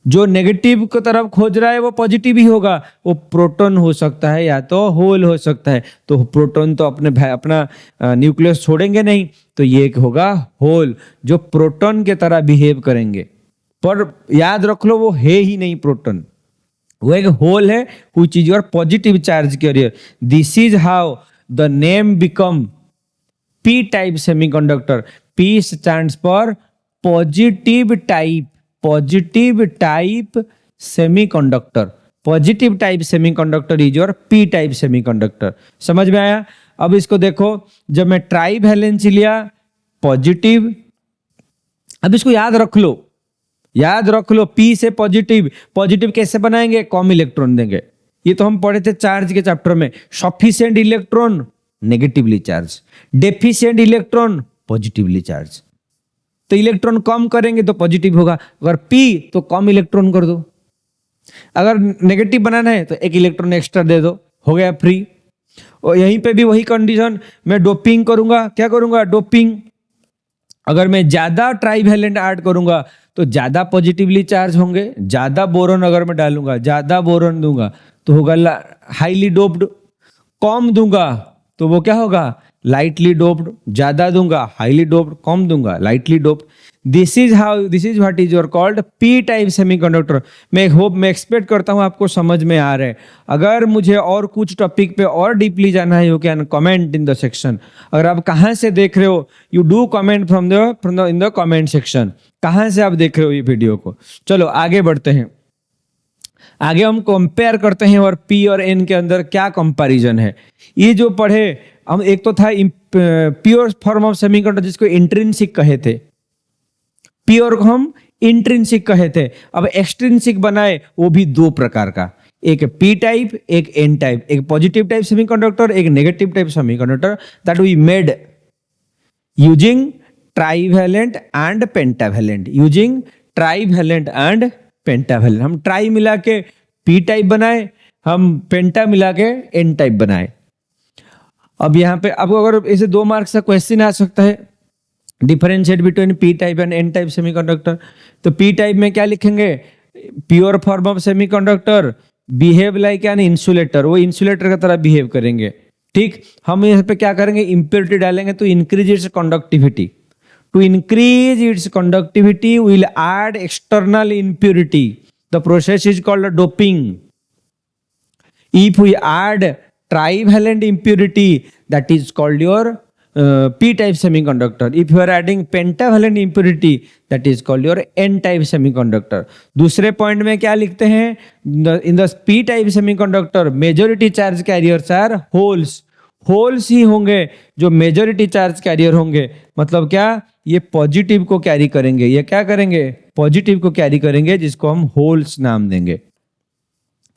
जो नेगेटिव की तरफ खोज रहा है वो पॉजिटिव ही होगा। वो प्रोटॉन हो सकता है या तो होल हो सकता है, तो प्रोटॉन तो अपना न्यूक्लियस छोड़ेंगे नहीं, तो ये होगा होल जो प्रोटॉन के तरह बिहेव करेंगे। पर याद रख लो वो है ही नहीं प्रोटॉन, वो एक होल है which is your positive charge career. This is how the name become P type semiconductor. P stands for positive type, positive type semiconductor. Positive type semiconductor is your P type semiconductor. समझ में आया। अब इसको देखो, जब मैं ट्राईवैलेंसी लिया positive, अब इसको याद रख लो, याद रख लो। पी से पॉजिटिव, पॉजिटिव कैसे बनाएंगे, कम इलेक्ट्रॉन देंगे। ये तो हम पढ़े थे चार्ज के चैप्टर में। Sufficient electron negatively charge, deficient electron positively charge. तो इलेक्ट्रॉन कम करेंगे तो पॉजिटिव होगा, अगर पी तो कम इलेक्ट्रॉन कर दो। अगर नेगेटिव बनाना है तो एक इलेक्ट्रॉन एक्स्ट्रा दे दो, हो गया फ्री। और यहीं पे भी वही कंडीशन, मैं डोपिंग करूंगा, क्या करूंगा, डोपिंग। अगर मैं ज्यादा ट्राइवैलेंट ऐड करूंगा तो ज्यादा पॉजिटिवली चार्ज होंगे, ज्यादा बोरॉन अगर मैं डालूंगा, ज्यादा बोरॉन दूंगा तो होगा हाईली डोप्ड। कम दूंगा तो वो क्या होगा, लाइटली डोप्ड। ज्यादा दूंगा हाईली डोप्ड, कम दूंगा lightly doped. This is what is your called P type semiconductor. मैं एक्सपेक्ट करता हूं आपको समझ में आ रहा है। अगर मुझे और कुछ टॉपिक पे और डीपली जाना है, you can comment in the section. अगर आप कहां से देख रहे हो, you do comment from the in the comment section, कहां से आप देख रहे हो ये वीडियो को। चलो आगे बढ़ते हैं। आगे हम कंपेयर करते हैं और पी और एन के अंदर क्या कंपैरिजन है। ये जो पढ़े हम, एक तो था प्योर फॉर्म ऑफ सेमीकंडक्टर जिसको इंट्रिंसिक कहे थे, प्योर को हम इंट्रिंसिक कहे थे। अब एक्सट्रिंसिक बनाए, वो भी दो प्रकार का, एक पी टाइप एक एन टाइप, एक पॉजिटिव टाइप सेमीकंडक्टर एक negative type semiconductor, that we made using trivalent and pentavalent, using trivalent and pentavalent. हम ट्राई मिला के पी टाइप बनाए, हम पेंटा मिला के एन टाइप बनाए। अब यहाँ पे अब अगर ऐसे 2 मार्क्स का क्वेश्चन आ सकता है, differentiate between P type and N type semiconductor. तो पी टाइप में क्या लिखेंगे, pure form of semiconductor behave like an insulator, वो इंसुलेटर की तरह बिहेव करेंगे। ठीक, हम यहाँ पे क्या करेंगे, इंप्योरिटी डालेंगे तो increase its conductivity. To increase its conductivity, we will add external impurity. The process is called doping. If we add trivalent impurity, that is called your p-type semiconductor. If you are adding pentavalent impurity, that is called your n-type semiconductor. दूसरे point में क्या लिखते हैं, in the p-type semiconductor, majority charge carriers are holes. Holes ही होंगे जो majority charge carrier होंगे। मतलब क्या, ये पॉजिटिव को कैरी करेंगे, ये क्या करेंगे, पॉजिटिव को कैरी करेंगे, जिसको हम होल्स नाम देंगे।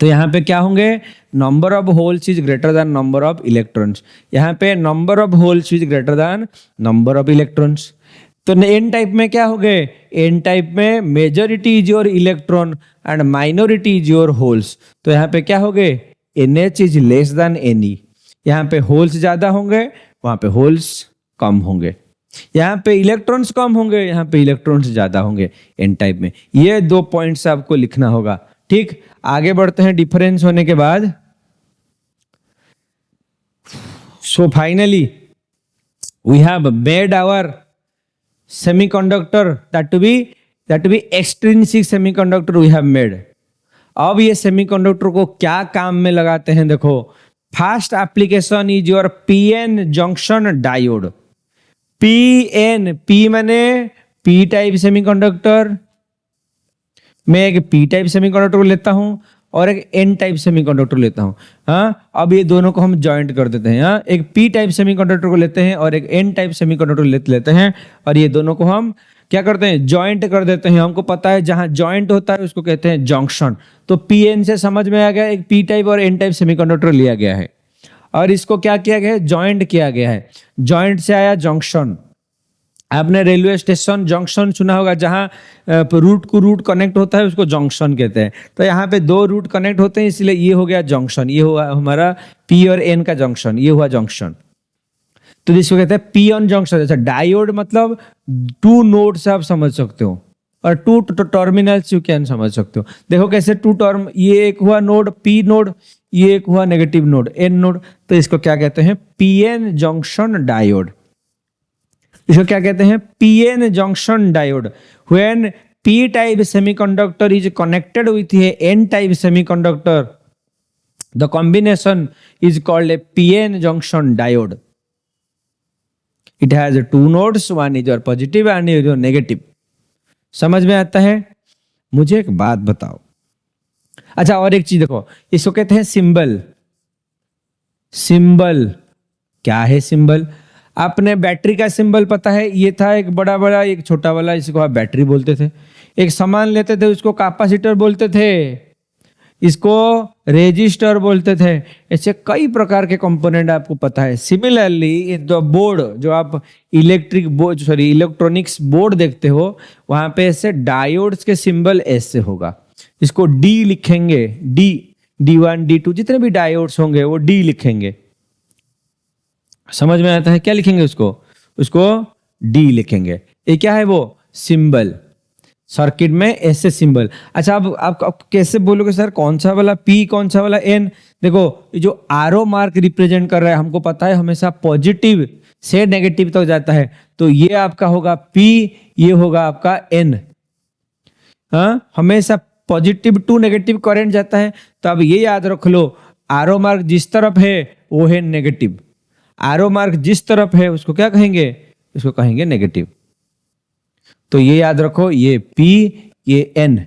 तो यहाँ पे क्या होंगे, number of holes is greater than number of electrons. यहाँ पे number of holes is greater than number of electrons. तो एन टाइप में क्या हो गए, एन टाइप में majority is your electron and minority is your holes. तो यहाँ पे क्या हो गए, NH is less than Ne। यहाँ पे होल्स ज्यादा होंगे, वहां पे होल्स कम होंगे। यहाँ पे इलेक्ट्रॉन्स कम होंगे, यहाँ पे इलेक्ट्रॉन्स ज्यादा होंगे एन टाइप में। ये 2 पॉइंट्स आपको लिखना होगा। ठीक, आगे बढ़ते हैं डिफरेंस होने के बाद। So finally we have made our semiconductor that to be extrinsic semiconductor we have made. अब ये सेमीकंडक्टर को क्या काम में लगाते हैं, देखो। First application is your PN junction diode. PN, P माने पी टाइप सेमीकंडक्टर। मैं एक पी टाइप सेमीकंडक्टर को लेता हूं और एक एन टाइप सेमीकंडक्टर लेता हूं। हाँ, अब ये दोनों को हम ज्वाइंट कर देते हैं। हाँ, एक पी टाइप सेमीकंडक्टर को लेते हैं और एक एन टाइप सेमीकंडक्टर लेते हैं, और ये दोनों को हम क्या करते हैं, ज्वाइंट कर देते हैं। हमको पता है जहां ज्वाइंट होता है उसको कहते हैं जंक्शन। तो PN से समझ में आ गया, एक पी टाइप और एन टाइप सेमीकंडक्टर लिया गया है और इसको क्या किया गया है, ज्वाइंट किया गया है। ज्वाइंट से आया जंक्शन। आपने रेलवे स्टेशन जंक्शन सुना होगा, जहां रूट को रूट कनेक्ट होता है उसको जंक्शन कहते हैं। तो यहाँ पे 2 रूट कनेक्ट होते हैं, इसलिए ये हो गया जंक्शन। ये हुआ हमारा पी और एन का जंक्शन, ये हुआ जंक्शन। तो जिसको कहते हैं पी ऑन जंक्शन। जैसे डायोड मतलब 2 नोड्स आप समझ सकते हो और 2 टर्मिनल्स यू कैन समझ सकते हो। देखो कैसे 2 टर्म, ये एक हुआ नोड पी नोड, ये एक हुआ नेगेटिव नोड एन नोड। तो इसको क्या कहते हैं, PN जंक्शन डायोड। इसको क्या कहते हैं, PN junction diode. When P type semiconductor is connected with a N type semiconductor, the combination is called a PN junction diode. It has 2 nodes, one is your positive end is your negative. समझ में आता है? मुझे एक बात बताओ। अच्छा, और एक चीज देखो, इसको कहते हैं सिंबल। सिंबल क्या है सिंबल? आपने बैटरी का सिंबल पता है, ये था एक बड़ा बड़ा एक छोटा वाला, इसको आप बैटरी बोलते थे। एक सामान लेते थे उसको कैपेसिटर बोलते थे, इसको रेजिस्टर बोलते थे। ऐसे कई प्रकार के कंपोनेंट आपको पता है। सिमिलरली इन द बोर्ड, जो आप electric board sorry electronics board देखते हो, वहां पे ऐसे डायोड्स के सिंबल ऐसे होगा, इसको डी लिखेंगे, D1 D2 जितने भी डायोड्स होंगे वो डी लिखेंगे। समझ में आता है क्या लिखेंगे उसको? उसको डी लिखेंगे। ये क्या है? वो सिंबल, सर्किट में ऐसे सिंबल। अच्छा, आप कैसे बोलोगे सर कौन सा वाला P, कौन सा वाला N? देखो ये जो आरो मार्क रिप्रेजेंट कर रहा है, हमको पता है हमेशा पॉजिटिव से नेगेटिव तक जाता है, तो ये आपका होगा P, ये होगा आपका N। हाँ, हमेशा पॉजिटिव टू नेगेटिव करंट जाता है। तो अब ये याद रख लो, आरो मार्क जिस तरफ है वो है नेगेटिव, आरो मार्क जिस तरफ है उसको क्या कहेंगे? उसको कहेंगे नेगेटिव। तो ये याद रखो, ये P, ये N।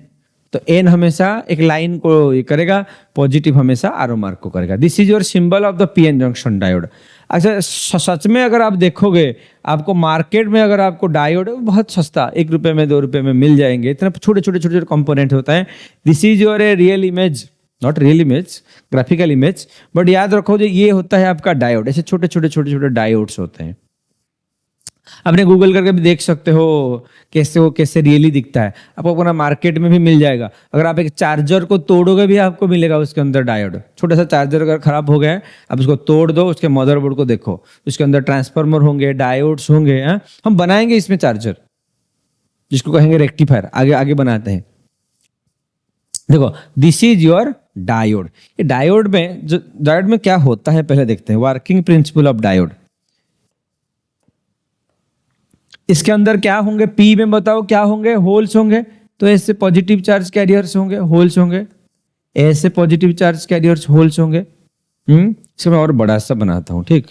तो N हमेशा एक लाइन को ये करेगा, पॉजिटिव हमेशा आरो मार्क को करेगा। This is your symbol of the PN junction diode. अच्छा, सच में अगर आप देखोगे, आपको मार्केट में अगर आपको डायोड बहुत सस्ता 1 रुपए में 2 रुपए में मिल जाएंगे, इतने छोटे छोटे छोटे छोटे कंपोनेंट होता है। This is your a real image, not real image, graphical image, but याद रखो जो ये होता है आपका डायोड। ऐसे छोटे छोटे छोटे छोटे डायोड्स होते हैं। आपने गूगल करके भी देख सकते हो कैसे वो कैसे रियली दिखता है, आपको अपना मार्केट में भी मिल जाएगा। अगर आप एक चार्जर को तोड़ोगे भी आपको मिलेगा उसके अंदर डायोड। छोटा सा चार्जर अगर खराब हो गया है, आप उसको तोड़ दो, उसके मदरबोर्ड को देखो, उसके अंदर ट्रांसफार्मर होंगे, डायोड्स होंगे। हम बनाएंगे इसमें चार्जर, जिसको कहेंगे रेक्टिफायर, आगे आगे बनाते हैं। देखो, दिस इज योर डायोड। ये डायोड में क्या होता है पहले देखते हैं, वर्किंग प्रिंसिपल ऑफ डायोड। इसके अंदर क्या होंगे? P में बताओ क्या होंगे? होल्स होंगे। तो ऐसे पॉजिटिव चार्ज कैरियर्स होंगे, होल्स होंगे। ऐसे पॉजिटिव चार्ज कैरियर्स, होल्स होंगे। इसको मैं और बड़ा सा बनाता हूं, ठीक?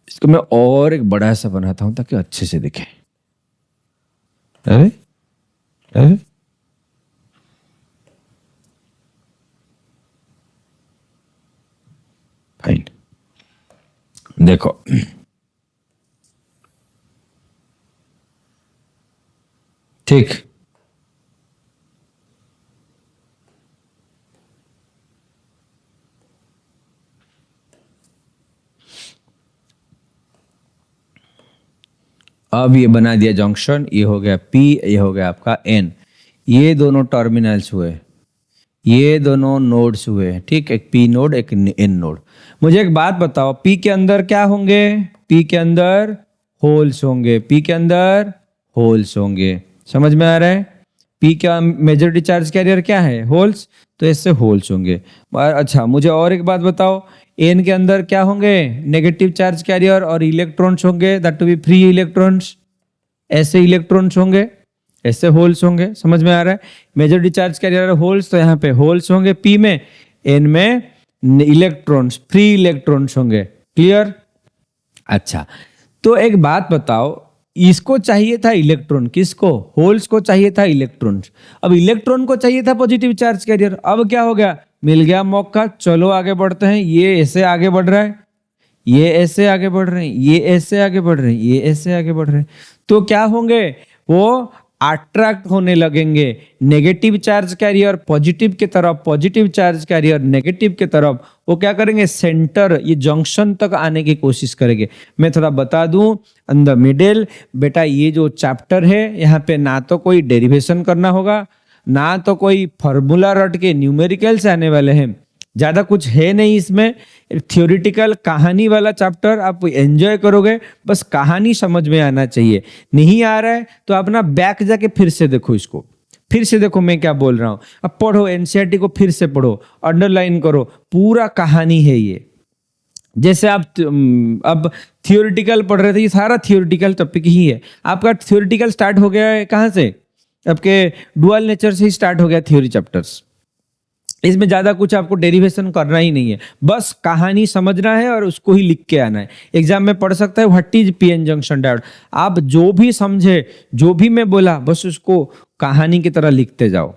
इसको मैं और एक बड़ा सा बनाता हूं ताकि अच्छे से दिखे। अरे अरे फाइन, देखो ठीक। अब ये बना दिया जंक्शन, ये हो गया P, ये हो गया आपका N। ये दोनों टर्मिनल्स हुए, ये दोनों नोड्स हुए, ठीक? एक P नोड, एक N नोड। मुझे एक बात बताओ, P के अंदर क्या होंगे? P के अंदर होल्स होंगे, P के अंदर होल्स होंगे। समझ में आ रहा है? P का मेजॉरिटी चार्ज कैरियर क्या है? होल्स। तो इससे होल्स होंगे। अच्छा, मुझे और एक बात बताओ, N के अंदर क्या होंगे? नेगेटिव चार्ज कैरियर और इलेक्ट्रॉन्स होंगे, that to be free electrons. ऐसे इलेक्ट्रॉन्स होंगे, ऐसे होल्स होंगे। समझ में आ रहा है? मेजॉरिटी चार्ज कैरियर होल्स, तो यहाँ पे होल्स होंगे P में, N में इलेक्ट्रॉन्स, फ्री इलेक्ट्रॉन्स होंगे। क्लियर? अच्छा, तो एक बात बताओ, इसको चाहिए था इलेक्ट्रॉन, किसको? होल्स को चाहिए था इलेक्ट्रॉन। अब इलेक्ट्रॉन को चाहिए था पॉजिटिव चार्ज कैरियर। अब क्या हो गया? मिल गया मौका, चलो आगे बढ़ते हैं। ये ऐसे आगे बढ़ रहा है, ये ऐसे आगे बढ़ रहे हैं, ये ऐसे आगे बढ़ रहे हैं, ये ऐसे आगे बढ़ रहे हैं। तो क्या होंगे? वो अट्रैक्ट होने लगेंगे। नेगेटिव चार्ज कैरियर पॉजिटिव की तरफ, पॉजिटिव चार्ज कैरियर नेगेटिव की तरफ। वो क्या करेंगे? सेंटर, ये जंक्शन तक आने की कोशिश करेंगे। मैं थोड़ा बता दूं, इन द मिडिल बेटा, ये जो चैप्टर है यहाँ पे ना तो कोई डेरिवेशन करना होगा, ना तो कोई फॉर्मूला रट के न्यूमेरिकल्स आने वाले हैं। ज्यादा कुछ है नहीं इसमें, थियोरिटिकल कहानी वाला चैप्टर। आप एंजॉय करोगे, बस कहानी समझ में आना चाहिए। नहीं आ रहा है तो आप ना बैक जाके फिर से देखो, इसको फिर से देखो मैं क्या बोल रहा हूं। अब पढ़ो, एनसीईआरटी को फिर से पढ़ो, अंडरलाइन करो, पूरा कहानी है ये। जैसे आप अब थियोरिटिकल पढ़ रहे थे, ये सारा थियोरिटिकल टॉपिक ही है। आपका थियोरिटिकल स्टार्ट हो गया है कहाँ से? आपके डुअल नेचर से ही स्टार्ट हो गया थ्योरी चैप्टर्स। इसमें ज्यादा कुछ आपको डेरिवेशन करना ही नहीं है, बस कहानी समझना है और उसको ही लिख के आना है। एग्जाम में पढ़ सकता है what is PN junction diode. आप जो भी समझे, जो भी मैं बोला, बस उसको कहानी की तरह लिखते जाओ।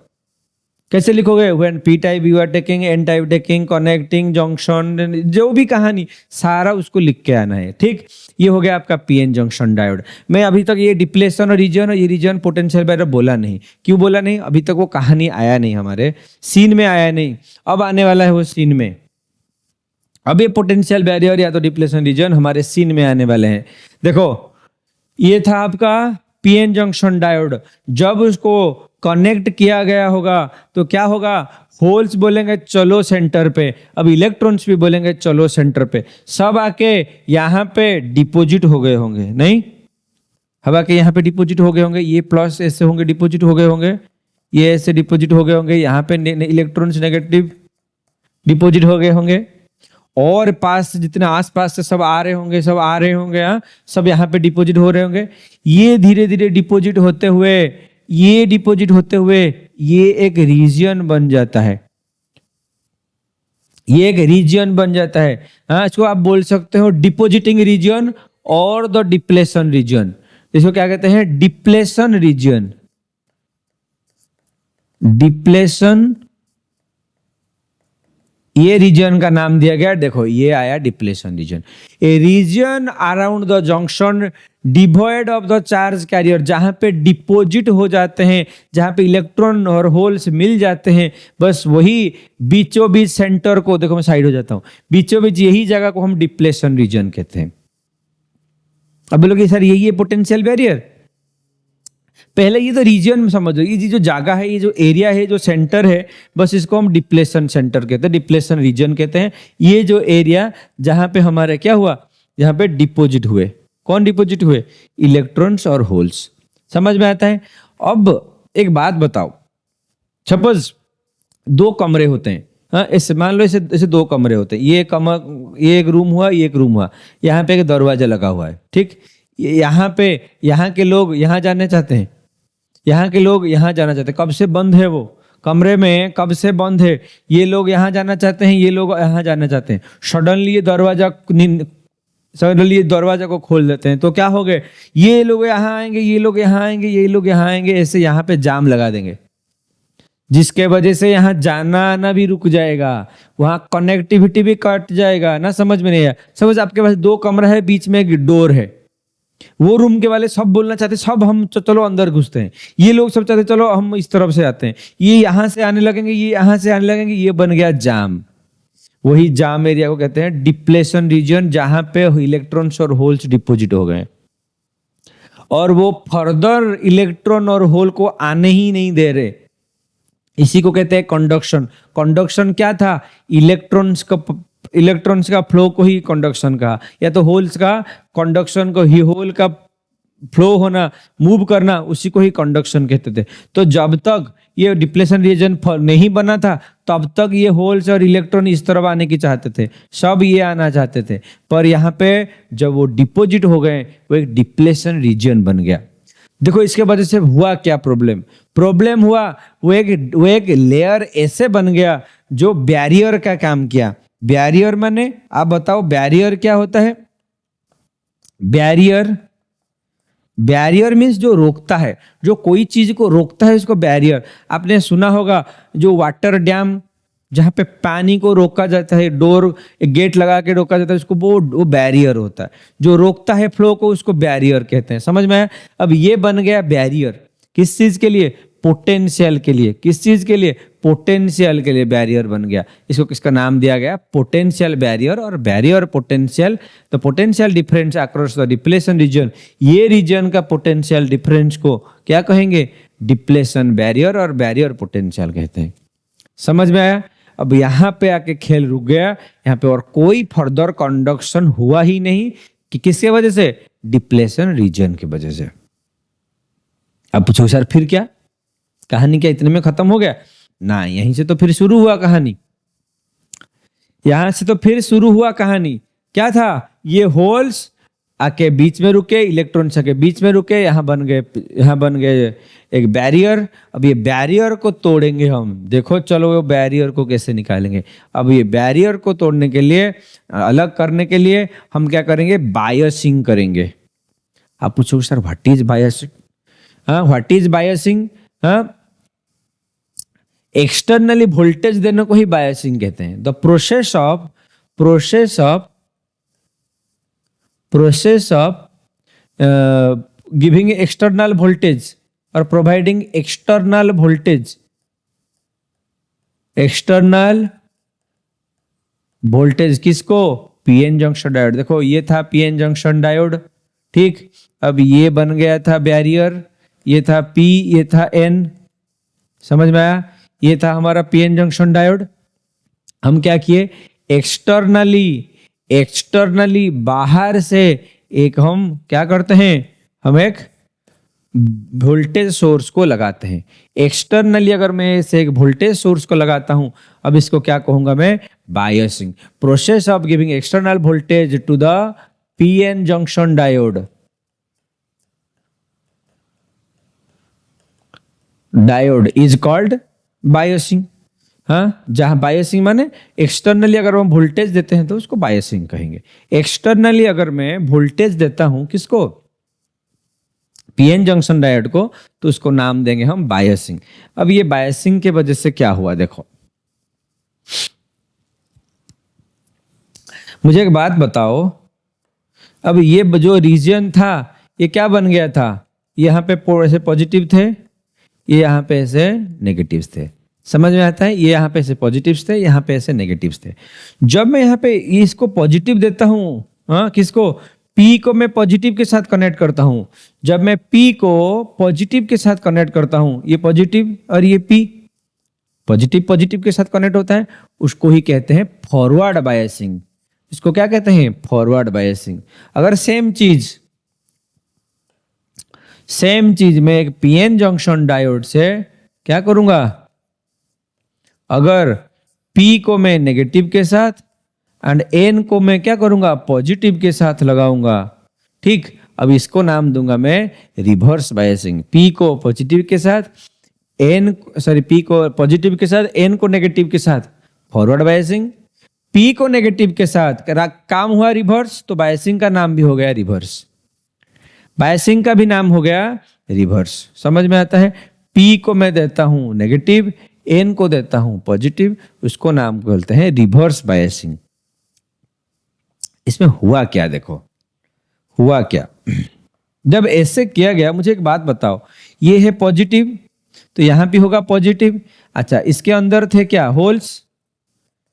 कैसे लिखोगे? When P type you are taking, N type taking, connecting, junction, जो भी कहानी सारा उसको लिख के आना है। ठीक, ये हो गया आपका पीएन जंक्शन डायोड। मैं अभी तक ये डिप्लेशन और ये रीजन पोटेंशियल बैरियर बोला नहीं। क्यों बोला नहीं? अभी तक वो कहानी आया नहीं, हमारे सीन में आया नहीं, अब आने वाला है वो सीन में। अब ये पोटेंशियल बैरियर या तो डिप्लेशन रीजन हमारे सीन में आने वाले हैं। देखो, ये था आपका पीएन जंक्शन डायोड। जब उसको कनेक्ट किया गया होगा तो क्या होगा? होल्स बोलेंगे चलो सेंटर पे, अब इलेक्ट्रॉन्स भी बोलेंगे चलो सेंटर पे, सब आके यहाँ पे डिपॉजिट हो गए होंगे। नहीं, अब आके यहाँ पे डिपॉजिट हो गए होंगे, ये प्लस ऐसे होंगे डिपॉजिट हो गए होंगे, ये ऐसे डिपॉजिट हो गए होंगे, यहाँ पे इलेक्ट्रॉन्स नेगेटिव डिपॉजिट हो गए होंगे, और पास से जितने आसपास से सब आ रहे होंगे, सब आ रहे होंगे, हाँ, सब यहाँ पे डिपॉजिट हो रहे होंगे। ये धीरे धीरे डिपॉजिट होते हुए, ये डिपॉजिट होते हुए ये एक रीजन बन जाता है, ये एक रीजन बन जाता है। हाँ, इसको आप बोल सकते हो डिपॉजिटिंग रीजन और द डिप्लेशन रीजन। इसको क्या कहते हैं? डिप्लेशन रीजन, डिप्लेशन, ये रीजन का नाम दिया गया। देखो, ये आया depletion region, A region around the junction devoid of the charge carrier, जहां पे डिपॉजिट हो जाते हैं, जहां पे इलेक्ट्रॉन और होल्स मिल जाते हैं, बस वही बीचों बीच सेंटर को, देखो मैं साइड हो जाता हूं, बीचों बीच यही जगह को हम डिप्लेशन रीजन कहते हैं। अब बोलोगे सर यही है पोटेंशियल बैरियर? पहले ये तो रीजन समझो, ये जो जगह है, ये जो एरिया है, जो सेंटर है, बस इसको हम डिप्लेशन सेंटर कहते हैं, डिप्लेशन रीजन कहते हैं। ये जो एरिया जहां पे हमारे क्या हुआ, जहां पे डिपॉजिट हुए, कौन डिपॉजिट हुए? इलेक्ट्रॉन्स और होल्स। समझ में आता है? अब एक बात बताओ, सपोज दो कमरे होते हैं, हाँ, ऐसे मान लो, ऐसे दो कमरे होते हैं, ये एक रूम हुआ, ये एक रूम हुआ, यहाँ पे एक दरवाजा लगा हुआ है। ठीक, यहाँ पे यहाँ के लोग यहाँ जाना चाहते हैं, यहाँ के लोग यहाँ जाना चाहते हैं, कब से बंद है वो कमरे में, कब से बंद है, ये लोग यहाँ जाना चाहते हैं, ये लोग यहाँ जाना चाहते हैं, सडनली ये दरवाजा को खोल देते हैं, तो क्या हो गए? ये लोग यहाँ आएंगे, ये लोग यहाँ आएंगे, ये लोग यहाँ आएंगे, ऐसे यहाँ पे जाम लगा देंगे, जिसके वजह से यहाँ जाना आना भी रुक जाएगा, वहां कनेक्टिविटी भी कट जाएगा ना। समझ में नहीं आया? समझ, आपके पास दो कमरा है, बीच में एक डोर है, वो रूम के वाले सब बोलना चाहते सब हम चलो अंदर घुसते हैं, ये लोग सब चाहते चलो हम इस तरफ से आते हैं, ये यहां से आने लगेंगे, ये यहां से आने लगेंगे, ये बन गया जाम। वही जाम एरिया को कहते हैं डिप्लेशन रीजन, जहां पे इलेक्ट्रॉन्स और होल्स डिपॉजिट हो गए और वो फर्दर इलेक्ट्रॉन और होल को आने ही नहीं दे रहे। इसी को कहते हैं कंडक्शन। कंडक्शन क्या था? इलेक्ट्रॉन्स का फ्लो को ही कंडक्शन कहा, या तो होल्स का कंडक्शन को ही, होल का फ्लो होना, मूव करना, उसी को ही कंडक्शन कहते थे। तो जब तक ये डिप्लेशन रीजन नहीं बना था, तब तक ये होल्स और इलेक्ट्रॉन इस तरफ आने की चाहते थे, सब ये आना चाहते थे, पर यहाँ पे जब वो डिपॉजिट हो गए, वो एक डिप्लेशन रीजन बन गया। देखो, इसके वजह से हुआ क्या प्रॉब्लम हुआ, वो एक लेयर ऐसे बन गया जो बैरियर का काम किया। बैरियर माने, आप बताओ बैरियर क्या होता है? बैरियर मीन्स जो रोकता है, जो कोई चीज को रोकता है, इसको बैरियर। आपने सुना होगा जो वाटर डैम, जहां पे पानी को रोका जाता है, डोर गेट लगा के रोका जाता है, उसको वो बैरियर होता है, जो रोकता है फ्लो को, उसको बैरियर कहते हैं। समझ में आया? अब ये बन गया बैरियर, किस चीज के लिए? पोटेंशियल के लिए। किस चीज के लिए? पोटेंशियल के लिए बैरियर बन गया। इसको किसका नाम दिया गया? Potential barrier. और बैरियर पोटेंशियल, तो potential difference across the depletion region, ये रीजन का पोटेंशियल डिफरेंस को क्या कहेंगे? डिप्लेशन बैरियर और बैरियर पोटेंशियल कहते हैं। समझ में आया? अब यहाँ पे आके खेल रुक गया, यहाँ पे और कोई फर्दर कंडक्शन हुआ ही नहीं, कि किसके वजह से? डिप्लेशन रीजन की वजह से। अब पूछो सर फिर क्या कहानी, क्या इतने में खत्म हो गया? ना, यहीं से तो फिर शुरू हुआ कहानी, यहां से तो फिर शुरू हुआ कहानी। क्या था? ये होल्स आके बीच में रुके, इलेक्ट्रॉन्स आके बीच में रुके, यहाँ बन गए एक बैरियर। अब ये बैरियर को तोड़ेंगे हम, देखो चलो वो बैरियर को कैसे निकालेंगे। अब ये बैरियर को तोड़ने के लिए, अलग करने के लिए हम क्या करेंगे? बायसिंग करेंगे। आप पूछोगे सर व्हाट इज बायसिंग? हाँ, व्हाट इज बायसिंग? हाँ, एक्सटर्नली वोल्टेज देने को ही बायसिंग कहते हैं। The process of giving external voltage और प्रोवाइडिंग एक्सटर्नल वोल्टेज किसको? PN junction diode. देखो ये था पीएन जंक्शन डायोड, ठीक। अब ये बन गया था बैरियर, ये था पी, ये था एन, समझ में आया? ये था हमारा पीएन जंक्शन डायोड। हम क्या किए? एक्सटर्नली बाहर से एक हम क्या करते हैं? हम एक वोल्टेज सोर्स को लगाते हैं। एक्सटर्नली अगर मैं इसे एक वोल्टेज सोर्स को लगाता हूं, अब इसको क्या कहूंगा मैं? Biasing. Process of giving external voltage to the PN junction diode is called biasing. हाँ, जहां बायसिंग माने एक्सटर्नली अगर हम वोल्टेज देते हैं तो उसको बायसिंग कहेंगे। एक्सटर्नली अगर मैं वोल्टेज देता हूं किसको? पीएन जंक्शन डायोड को, तो उसको नाम देंगे हम बायसिंग। अब ये बायसिंग के वजह से क्या हुआ देखो, मुझे एक बात बताओ। अब ये जो रीजन था ये क्या बन गया था? यहाँ पे ऐसे पॉजिटिव थे, ये यहाँ पे ऐसे नेगेटिव्स थे, समझ में आता है? ये यहाँ पे ऐसे पॉजिटिव्स थे, यहाँ पे ऐसे नेगेटिव्स थे। जब मैं यहाँ पे इसको पॉजिटिव देता हूँ, हाँ किसको? P को मैं पॉजिटिव के साथ कनेक्ट करता हूं। जब मैं P को पॉजिटिव के साथ कनेक्ट करता हूं, ये पॉजिटिव और ये P पॉजिटिव के साथ कनेक्ट होता है, उसको ही कहते हैं फॉरवर्ड बायसिंग। इसको क्या कहते हैं? Forward biasing. अगर सेम चीज मैं एक पीएन जंक्शन डायोड से क्या करूंगा? अगर P को मैं नेगेटिव के साथ एंड एन को मैं क्या करूंगा? पॉजिटिव के साथ लगाऊंगा, ठीक। अब इसको नाम दूंगा मैं रिवर्स बायसिंग। पी को पॉजिटिव के साथ पी को पॉजिटिव के साथ, एन को नेगेटिव के साथ फॉरवर्ड बायसिंग। पी को नेगेटिव के साथ काम हुआ रिवर्स, तो बायसिंग का नाम भी हो गया रिवर्स। बायसिंग का भी नाम हो गया रिवर्स। समझ में आता है? पी को मैं देता हूं नेगेटिव, एन को देता हूं पॉजिटिव, उसको नाम बोलते हैं रिवर्स बायसिंग। इसमें हुआ क्या देखो, हुआ क्या? जब ऐसे किया गया, मुझे एक बात बताओ, ये है पॉजिटिव तो यहां भी होगा पॉजिटिव। अच्छा, इसके अंदर थे क्या? होल्स।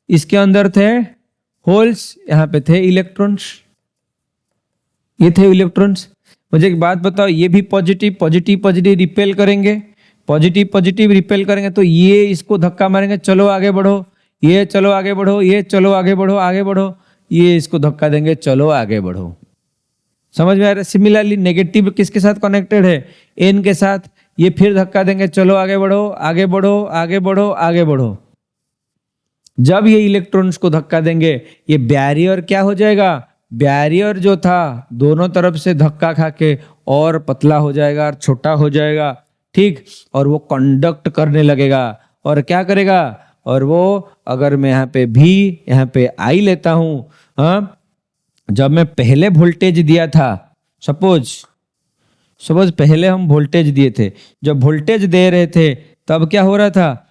इसके अंदर थे होल्स, यहां पे थे इलेक्ट्रॉन्स, ये थे इलेक्ट्रॉन्स। मुझे एक बात बताओ, ये भी पॉजिटिव रिपेल करेंगे, पॉजिटिव रिपेल करेंगे, तो ये इसको धक्का मारेंगे, चलो आगे बढ़ो, ये चलो आगे बढ़ो, ये चलो आगे बढ़ो, आगे बढ़ो, ये इसको धक्का देंगे, चलो आगे बढ़ो। समझ में आ रहा है? सिमिलरली नेगेटिव किसके साथ कनेक्टेड है? एन के साथ। ये फिर धक्का देंगे, चलो आगे बढ़ो, आगे बढ़ो, आगे बढ़ो, आगे बढ़ो। जब ये इलेक्ट्रॉन्स को धक्का देंगे, ये बैरियर क्या हो जाएगा? बैरियर जो था दोनों तरफ से धक्का खा के और पतला हो जाएगा और छोटा हो जाएगा, ठीक। और वो कंडक्ट करने लगेगा और क्या करेगा? और वो अगर मैं यहाँ पे भी यहाँ पे आई लेता हूं, हाँ, जब मैं पहले वोल्टेज दिया था, सपोज पहले हम वोल्टेज दिए थे, जब वोल्टेज दे रहे थे तब क्या हो रहा था?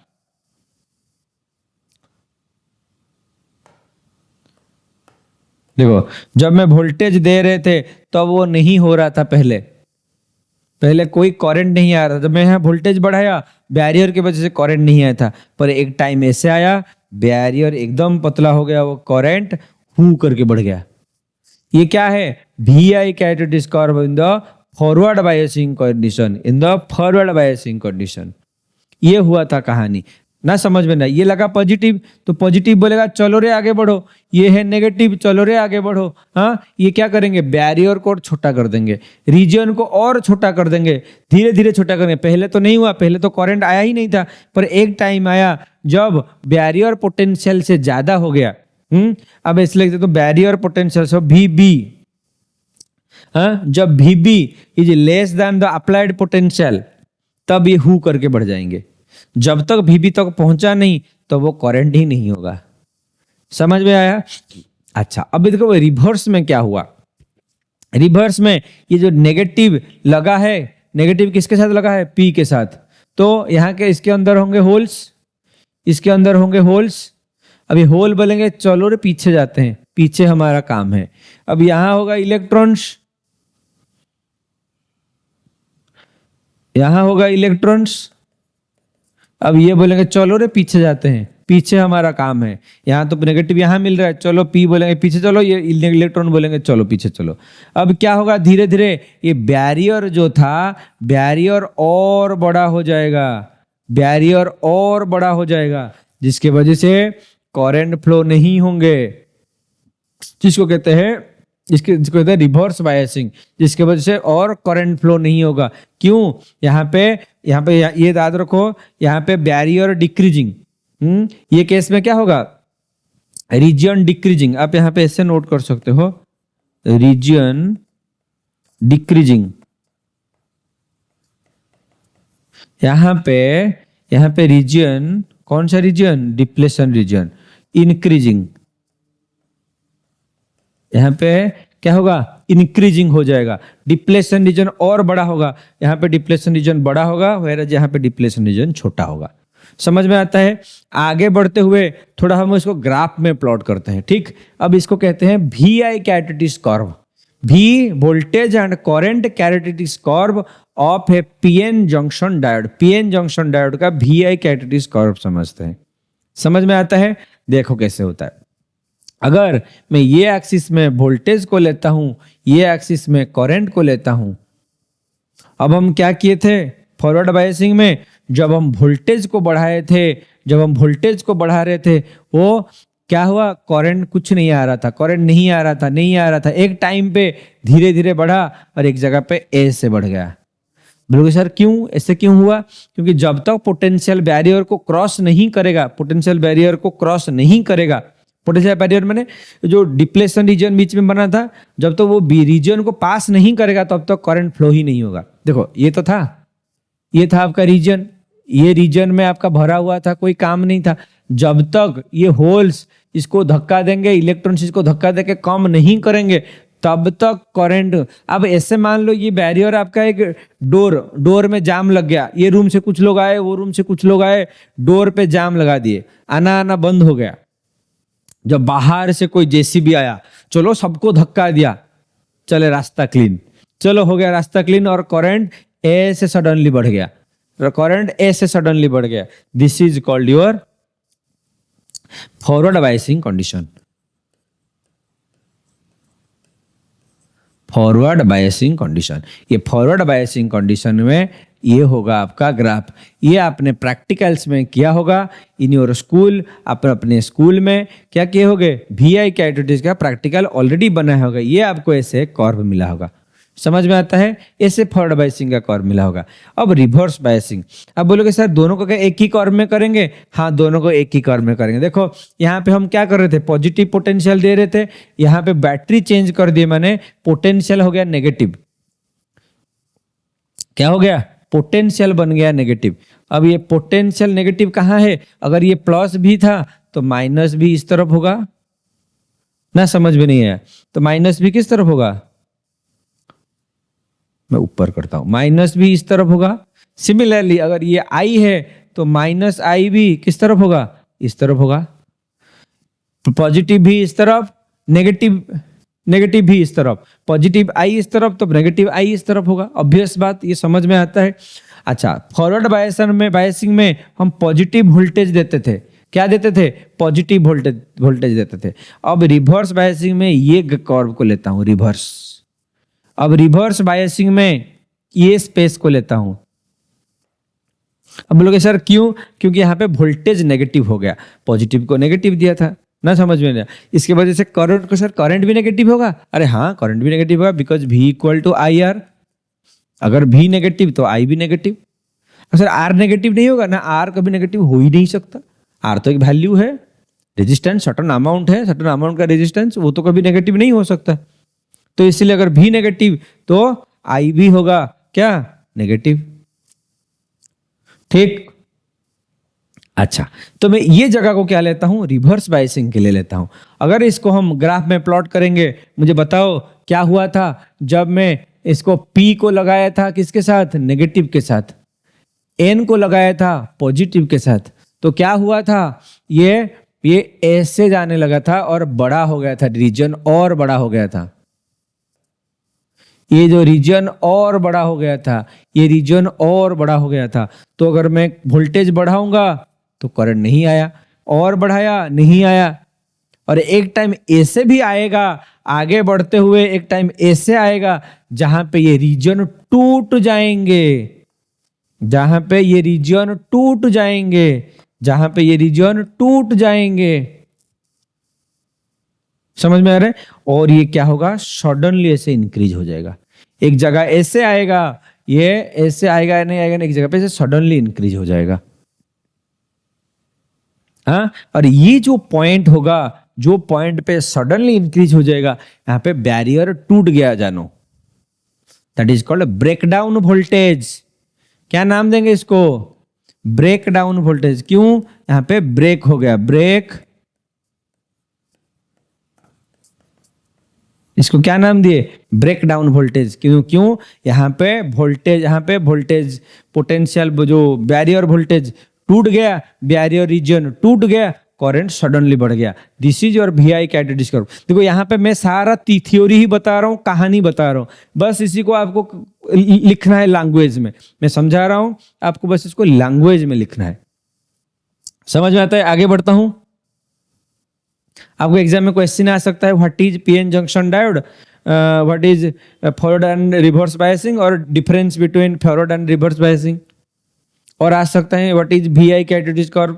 देखो, जब मैं वोल्टेज दे रहे थे तब वो नहीं हो रहा था, पहले कोई करंट नहीं आ रहा था। जब मैं यहाँ वोल्टेज बढ़ाया, बैरियर की वजह से करंट नहीं आया था, पर एक टाइम ऐसे आया, बैरियर एकदम पतला हो गया, वो करंट हू करके बढ़ गया। ये क्या है? VI characteristic curve in the forward biasing condition. ये हुआ था कहानी ना, समझ में ना? ये लगा पॉजिटिव, तो पॉजिटिव बोलेगा चलो रे आगे बढ़ो, ये है नेगेटिव, चलो रे आगे बढ़ो। हाँ, ये क्या करेंगे? बैरियर को और छोटा कर देंगे, रीजन को और छोटा कर देंगे, धीरे धीरे छोटा करेंगे। पहले तो नहीं हुआ, पहले तो करंट आया ही नहीं था, पर एक टाइम आया जब बैरियर पोटेंशियल से ज्यादा हो गया। अब इसलिए तो बैरियर पोटेंशियल से VB, हाँ, जब VB is less than the applied potential, तब ये हु करके बढ़ जाएंगे। जब तक VB तक पहुंचा नहीं तो वो करंट ही नहीं होगा। समझ में आया? अच्छा, अब देखो रिवर्स में क्या हुआ। रिवर्स में ये जो नेगेटिव लगा है, नेगेटिव किसके साथ लगा है? P के साथ। तो यहाँ के इसके अंदर होंगे होल्स, इसके अंदर होंगे होल्स। अब ये होल बोलेंगे चलो रे पीछे जाते हैं, पीछे हमारा काम है। अब यहां होगा इलेक्ट्रॉन्स, यहां होगा इलेक्ट्रॉन्स। अब ये बोलेंगे चलो रे पीछे जाते हैं, पीछे हमारा काम है। यहाँ तो नेगेटिव यहाँ मिल रहा है, चलो पी बोलेंगे पीछे चलो, ये इलेक्ट्रॉन बोलेंगे चलो पीछे चलो। अब क्या होगा, धीरे धीरे ये बैरियर जो था, बैरियर और बड़ा हो जाएगा, बैरियर और बड़ा हो जाएगा, जिसके वजह से करंट फ्लो नहीं होंगे, जिसको कहते हैं जिसको कहते हैं रिवर्स बायसिंग, जिसके वजह से और करंट फ्लो नहीं होगा। क्यों? यहाँ पे ये याद रखो, यहाँ पे बैरियर डिक्रीजिंग, ये केस में क्या होगा, रीजन डिक्रीजिंग। आप यहाँ पे ऐसे नोट कर सकते हो, रीजन डिक्रीजिंग। यहाँ पे रीजन, कौन सा रीजन, डिप्लेशन रीजन, इंक्रीजिंग। यहाँ पे क्या होगा, इंक्रीजिंग हो जाएगा, डिप्लेशन रीजन और बड़ा होगा। यहाँ पे डिप्लेशन रीजन बड़ा होगा, वैराज यहाँ पे डिप्लेशन रीजन छोटा होगा। समझ में आता है? आगे बढ़ते हुए थोड़ा हम इसको ग्राफ में प्लॉट करते हैं। ठीक, अब इसको कहते हैं VI characteristics curve. V voltage and current characteristics curve of A PN junction diode. PN junction diode का VI कैरेक्टरिस्टिक्स कर्व समझते हैं। समझ में आता है? देखो कैसे होता है। अगर मैं ये एक्सिस में वोल्टेज को लेता हूं, ये एक्सिस में करंट को लेता हूं। अब हम क्या किए थे फॉरवर्ड बायसिंग में, जब हम वोल्टेज को बढ़ाए थे, जब हम वोल्टेज को बढ़ा रहे थे, वो क्या हुआ, करंट कुछ नहीं आ रहा था, करंट नहीं आ रहा था। एक टाइम पे धीरे धीरे बढ़ा और एक जगह पे ए से बढ़ गया। बोलोगे सर क्यों, ऐसे क्यों हुआ? क्योंकि जब तक पोटेंशियल बैरियर को क्रॉस नहीं करेगा, पोटेंशियल बैरियर को क्रॉस नहीं करेगा, पोटेंशियल बैरियर मैंने जो डिप्लेशन रीजन बीच में बना था, जब तक वो रीजन को पास नहीं करेगा तब तक करंट फ्लो ही नहीं होगा। देखो ये तो था, ये था आपका रीजन, ये रीजन में आपका भरा हुआ था, कोई काम नहीं था। जब तक ये होल्स इसको धक्का देंगे, इलेक्ट्रॉन्स इसको धक्का देके कम नहीं करेंगे, तब तक करंट। अब ऐसे मान लो ये बैरियर आपका एक डोर में जाम लग गया, ये रूम से कुछ लोग आए, वो रूम से कुछ लोग आए, डोर पे जाम लगा दिए, आना बंद हो गया। जब बाहर से कोई जेसीबी आया, चलो सबको धक्का दिया, चले रास्ता क्लीन, चलो हो गया रास्ता क्लीन, और करंट ए से सडनली बढ़ गया, this is called your forward biasing condition. Forward biasing condition, ये फॉरवर्ड बायसिंग कंडीशन में ये होगा आपका ग्राफ। ये आपने प्रैक्टिकल्स में किया होगा इन योर स्कूल, अपने स्कूल में क्या किए होगे, VI कैरेक्टरिस्टिक्स का प्रैक्टिकल ऑलरेडी बना होगा। ये आपको ऐसे कर्व मिला होगा, समझ में आता है? ऐसे फॉरवर्ड बायसिंग का कर्व मिला होगा। अब रिवर्स बायसिंग, अब बोलोगे सर दोनों को क्या एक ही कर्व में करेंगे? हाँ, दोनों को एक ही कर्व में करेंगे। देखो यहाँ पे हम क्या कर रहे थे, पॉजिटिव पोटेंशियल दे रहे थे, यहाँ पे बैटरी चेंज कर दिए मैंने, पोटेंशियल हो गया नेगेटिव। क्या हो गया, पोटेंशियल बन गया नेगेटिव। अब ये पोटेंशियल नेगेटिव कहाँ है? अगर ये प्लस भी था तो माइनस भी इस तरफ होगा ना, समझ में नहीं आया? तो माइनस भी किस तरफ होगा, मैं ऊपर करता हूं, माइनस भी इस तरफ होगा। सिमिलरली अगर ये I है तो माइनस I भी किस तरफ होगा, इस तरफ होगा। पॉजिटिव भी इस तरफ, नेगेटिव भी इस तरफ, पॉजिटिव I इस तरफ तो नेगेटिव I इस तरफ होगा। ऑब्वियस बात, ये समझ में आता है। अच्छा, फॉरवर्ड बायसिंग में हम पॉजिटिव वोल्टेज देते थे, क्या देते थे, पॉजिटिव वोल्टेज देते थे। अब रिवर्स बायसिंग में ये कर्व को लेता हूं, रिवर्स। अब रिवर्स बायसिंग में ये स्पेस को लेता हूं। अब बोलोगे सर क्यों? क्योंकि यहाँ पे वोल्टेज नेगेटिव हो गया, पॉजिटिव को नेगेटिव दिया था ना, समझ में नहीं? इसकी वजह से करंट को, सर करंट भी नेगेटिव होगा? अरे हाँ, करंट भी नेगेटिव होगा, because V equal to IR। अगर V नेगेटिव तो I भी नेगेटिव। सर R नेगेटिव नहीं होगा ना, R कभी नेगेटिव हो ही नहीं सकता। R तो एक वैल्यू है, रेजिस्टेंस सर्टेन अमाउंट है, सर्टेन अमाउंट का रेजिस्टेंस, वो तो कभी नेगेटिव नहीं हो सकता। तो इसलिए अगर V नेगेटिव तो I भी होगा क्या, नेगेटिव। ठीक, अच्छा, तो मैं ये जगह को क्या लेता हूं, रिवर्स बायसिंग के लिए लेता हूं। अगर इसको हम ग्राफ में प्लॉट करेंगे, मुझे बताओ क्या हुआ था जब मैं इसको P को लगाया था किसके साथ, नेगेटिव के साथ, N को लगाया था पॉजिटिव के साथ। तो क्या हुआ था, ये ऐसे जाने लगा था और बड़ा हो गया था, रीजन और बड़ा हो गया था। ये जो रीजन और बड़ा हो गया था, ये रीजन और बड़ा हो गया था। तो अगर मैं वोल्टेज बढ़ाऊंगा तो करंट नहीं आया, और बढ़ाया नहीं आया, और एक टाइम ऐसे भी आएगा, आगे बढ़ते हुए एक टाइम ऐसे आएगा जहां पे ये रीजन टूट जाएंगे, जहां पे ये रीजन टूट जाएंगे, जहां पे ये रीजन टूट जाएंगे। समझ में आ रहा है? और ये क्या होगा, सडनली ऐसे इंक्रीज हो जाएगा। एक जगह ऐसे आएगा, ये ऐसे आएगा नहीं आएगा, नहीं, एक जगह पे सडनली इंक्रीज हो जाएगा। हाँ, और ये जो पॉइंट होगा, जो पॉइंट पे सडनली इंक्रीज हो जाएगा, यहां पे बैरियर टूट गया जानो, that is called breakdown voltage. क्या नाम देंगे इसको, ब्रेकडाउन वोल्टेज। क्यों, यहां पे ब्रेक हो गया, ब्रेक, इसको क्या नाम दिए, ब्रेक डाउन वोल्टेज। क्यों, क्यों, यहाँ पे वोल्टेज पोटेंशियल, जो बैरियर वोल्टेज टूट गया, बैरियर रीजन टूट गया, करंट सडनली बढ़ गया। This is your VI characteristic curve. देखो यहाँ पे मैं सारा थ्योरी ही बता रहा हूँ, कहानी बता रहा हूँ, बस इसी को आपको लिखना है लैंग्वेज में। मैं समझा रहा हूँ आपको, बस इसको लैंग्वेज में लिखना है। समझ में आता है? आगे बढ़ता हूं। आपको एग्जाम में क्वेश्चन आ सकता है, what is PN junction diode, what is forward and reverse biasing, और difference between forward and reverse biasing. और आ सकता है, what is VI characteristic curve,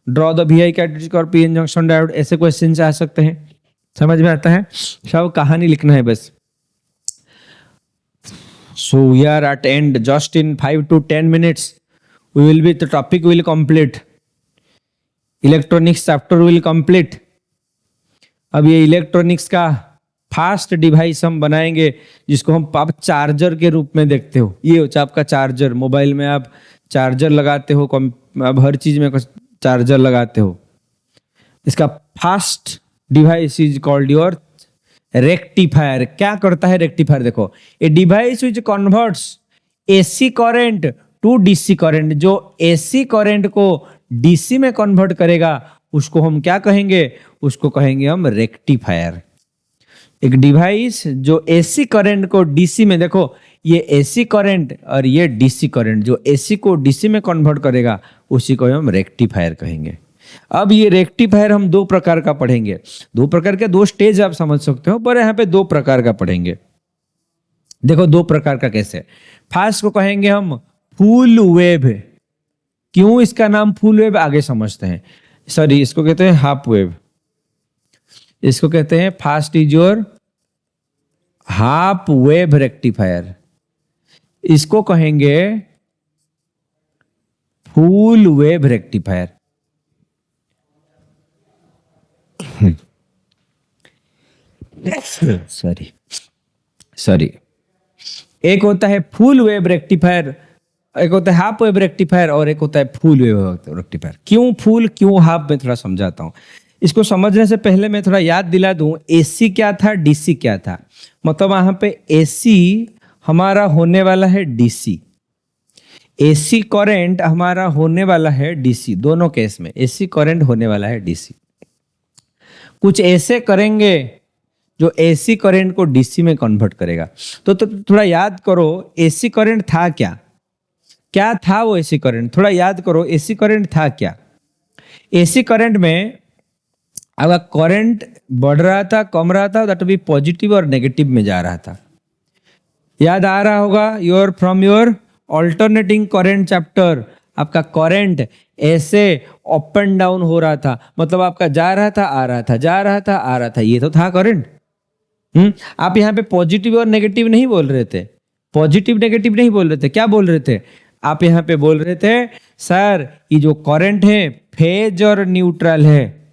draw the VI characteristic curve PN junction diode. ऐसे question आ सकते हैं। समझ में आता है? सब कहानी लिखना है बस। So we are at end, just in 5 to 10 minutes we will be, the topic will complete, electronics chapter will complete. अब ये इलेक्ट्रॉनिक्स का फास्ट डिवाइस हम बनाएंगे, जिसको हम आप चार्जर के रूप में देखते हो। ये होता है आपका चार्जर, मोबाइल में आप चार्जर लगाते हो, अब हर चीज में चार्जर लगाते हो। इसका fast device is called your rectifier. क्या करता है रेक्टिफायर? देखो, a device which converts AC current to DC current. जो AC करंट को DC में कन्वर्ट करेगा उसको हम क्या कहेंगे? उसको कहेंगे हम रेक्टिफायर। एक डिवाइस जो AC करंट को DC में, देखो ये AC करंट और ये DC करंट, जो AC को DC में कन्वर्ट करेगा उसी को हम रेक्टिफायर कहेंगे। अब ये रेक्टिफायर हम दो प्रकार का पढ़ेंगे, दो प्रकार के, दो स्टेज आप समझ सकते हो, पर यहाँ पे दो प्रकार का पढ़ेंगे। देखो दो प्रकार का कैसे। फर्स्ट को कहेंगे हम फुल वेव। क्यों इसका नाम फुल वेव, आगे समझते हैं। सॉरी, इसको कहते हैं हाफ वेव, इसको कहते हैं fast is your half wave rectifier, इसको कहेंगे फुल वेव रेक्टिफायर। सॉरी, एक होता है फुल वेव रेक्टिफायर, एक होता है हाफ वेव रेक्टिफायर, और एक होता है फुल वेव रेक्टिफायर। क्यों फुल क्यों हाफ, मैं थोड़ा समझाता हूं। इसको समझने से पहले मैं थोड़ा याद दिला दूं, AC क्या था, DC क्या था। मतलब वहां पे AC हमारा होने वाला है DC, AC करंट हमारा होने वाला है DC। दोनों केस में AC करंट होने वाला है DC। कुछ ऐसे करेंगे जो AC करंट को DC में कन्वर्ट करेगा। तो थोड़ा याद करो AC करंट था क्या, क्या था वो AC करंट, थोड़ा याद करो AC करंट था क्या। AC करंट में अगर करंट बढ़ रहा था, कम रहा था, दैट भी पॉजिटिव और नेगेटिव में जा रहा था। याद आ रहा होगा your from your alternating current chapter, आपका करंट ऐसे अप एंड डाउन हो रहा था, मतलब आपका जा रहा था आ रहा था, जा रहा था आ रहा था, ये तो था करंट। आप यहाँ पे पॉजिटिव और नेगेटिव नहीं बोल रहे थे, पॉजिटिव नेगेटिव नहीं बोल रहे थे, क्या बोल रहे थे आप? यहाँ पे बोल रहे थे सर ये जो करंट है फेज और न्यूट्रल है।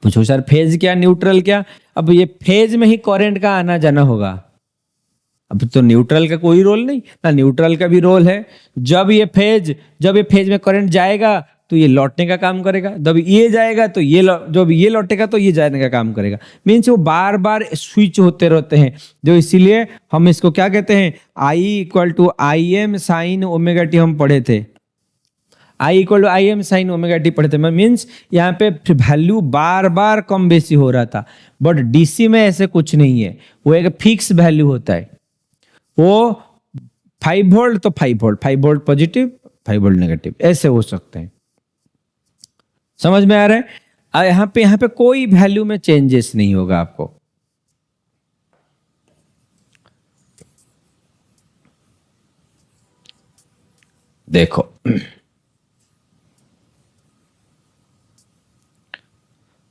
पूछो सर फेज क्या न्यूट्रल क्या? अब ये फेज में ही करंट का आना जाना होगा, अब तो न्यूट्रल का कोई रोल नहीं ना, न्यूट्रल का भी रोल है। जब ये फेज में करंट जाएगा तो ये लौटने का काम करेगा, जब ये जाएगा तो जब ये लौटेगा तो ये जाने का काम करेगा। मीन्स वो बार बार स्विच होते रहते हैं, जो इसीलिए हम इसको क्या कहते हैं, I = IM sin ω t हम पढ़े थे। I equal to I M sine omega T पढ़ते हैं, मीन्स यहाँ पे वैल्यू बार बार कम बेसी हो रहा था, बट डीसी में ऐसे कुछ नहीं है, वो एक फिक्स वैल्यू होता है। वो 5 वोल्ट तो 5 volt, 5 volt positive 5 volt negative ऐसे हो सकते हैं। समझ में आ रहा है? यहाँ पे कोई वैल्यू में चेंजेस नहीं होगा आपको। देखो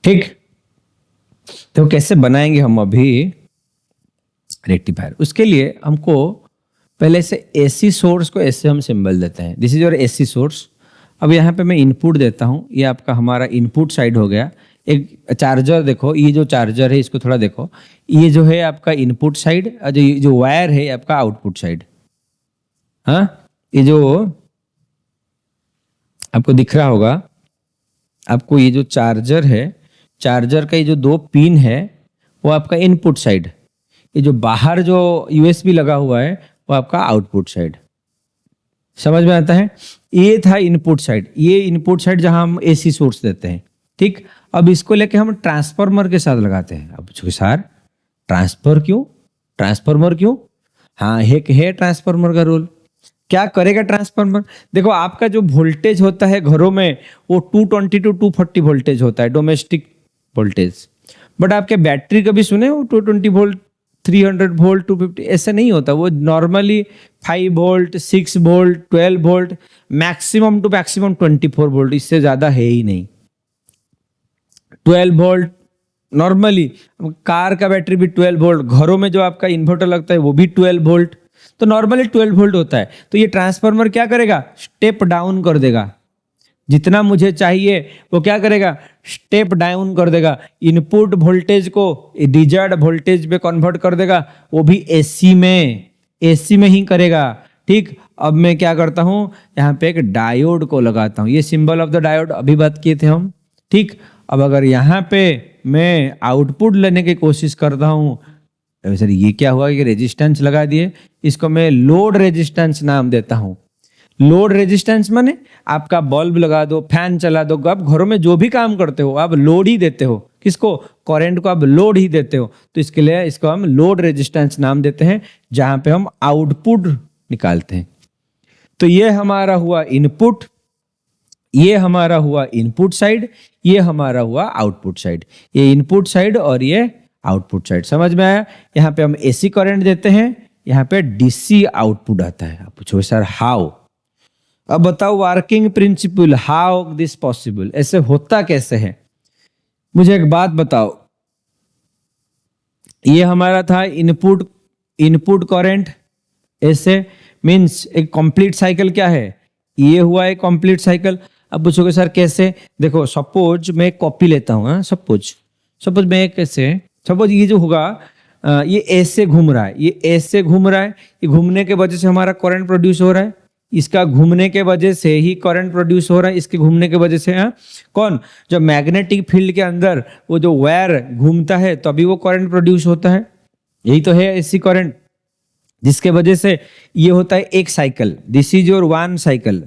ठीक, तो कैसे बनाएंगे हम अभी रेक्टिफायर? उसके लिए हमको पहले से एसी सोर्स को ऐसे हम सिंबल देते हैं, this is your AC source. अब यहाँ पे मैं इनपुट देता हूँ, ये आपका हमारा इनपुट साइड हो गया। एक चार्जर देखो, ये जो चार्जर है इसको थोड़ा देखो, ये जो है आपका इनपुट साइड, और जो वायर है आपका आउटपुट साइड। हाँ, ये जो आपको दिख रहा होगा, आपको ये जो चार्जर है, चार्जर का ये जो 2 पिन है वो आपका इनपुट साइड, ये जो बाहर जो यूएसबी लगा हुआ है वो आपका आउटपुट साइड। समझ में आता है? ये था इनपुट साइड, ये इनपुट साइड जहां हम एसी सोर्स देते हैं। ठीक, अब इसको लेके हम ट्रांसफार्मर के साथ लगाते हैं। अब सर ट्रांसफार्मर क्यों? हाँ, एक है ट्रांसफार्मर का रोल। क्या करेगा ट्रांसफार्मर? देखो, आपका जो वोल्टेज होता है घरों में वो 220 टू 240 वोल्टेज होता है, डोमेस्टिक वोल्टेज। बट आपके बैटरी कभी सुने हो 220 वोल्ट, 300 वोल्ट, 250? ऐसा नहीं होता। वो normally 5 volt, 6 volt, 12 volt, maximum to maximum 24 volt, इससे ज्यादा है ही नहीं। 12 वोल्ट नॉर्मली, कार का बैटरी भी 12 वोल्ट, घरों में जो आपका इन्वर्टर लगता है वो भी 12 वोल्ट, तो नॉर्मली 12 वोल्ट होता है। तो ये ट्रांसफार्मर क्या करेगा? स्टेप डाउन कर देगा। जितना मुझे चाहिए वो क्या करेगा? स्टेप डाउन कर देगा। इनपुट वोल्टेज को डिजायर्ड वोल्टेज पे कन्वर्ट कर देगा, वो भी एसी में ही करेगा। ठीक, अब मैं क्या करता हूं, यहाँ पे एक डायोड को लगाता हूं, ये सिंबल ऑफ द डायोड अभी बात किए थे हम। ठीक, अब अगर यहाँ पे मैं आउटपुट लेने की कोशिश करता हूं, सर ये क्या हुआ कि रेजिस्टेंस लगा दिए, इसको मैं लोड रेजिस्टेंस नाम देता हूं। लोड रेजिस्टेंस माने आपका बल्ब लगा दो, फैन चला दो, आप घरों में जो भी काम करते हो आप लोड ही देते हो। किसको? करंट को आप लोड ही देते हो। तो इसके लिए इसको हम लोड रेजिस्टेंस नाम देते हैं, जहां पे हम आउटपुट निकालते हैं। तो ये हमारा हुआ इनपुट, ये हमारा हुआ इनपुट साइड, ये हमारा हुआ आउटपुट साइड। ये इनपुट साइड और ये आउटपुट साइड। समझ में आया? यहाँ पे हम एसी करंट देते हैं, यहाँ पे डीसी आउटपुट आता है। आप पूछो सर हाउ? अब बताओ working principle, how this possible, ऐसे होता कैसे है? मुझे एक बात बताओ, ये हमारा था इनपुट करंट, ऐसे मींस एक कंप्लीट साइकिल क्या है? ये हुआ एक कंप्लीट साइकिल। अब पूछोगे सर कैसे? देखो, सपोज मैं एक कॉपी लेता हूँ, सपोज मैं कैसे, सपोज ये जो होगा ये ऐसे घूम रहा है, ये ऐसे घूम रहा है, ये घूमने के वजह से हमारा करंट प्रोड्यूस हो रहा है, इसका घूमने के वजह से ही करंट प्रोड्यूस हो रहा है, इसके घूमने के वजह से। कौन? जब मैग्नेटिक फील्ड के अंदर वो जो वायर घूमता है तभी वो करंट प्रोड्यूस होता है। यही तो है एसी करंट, जिसके वजह से ये होता है एक cycle. This is your one cycle,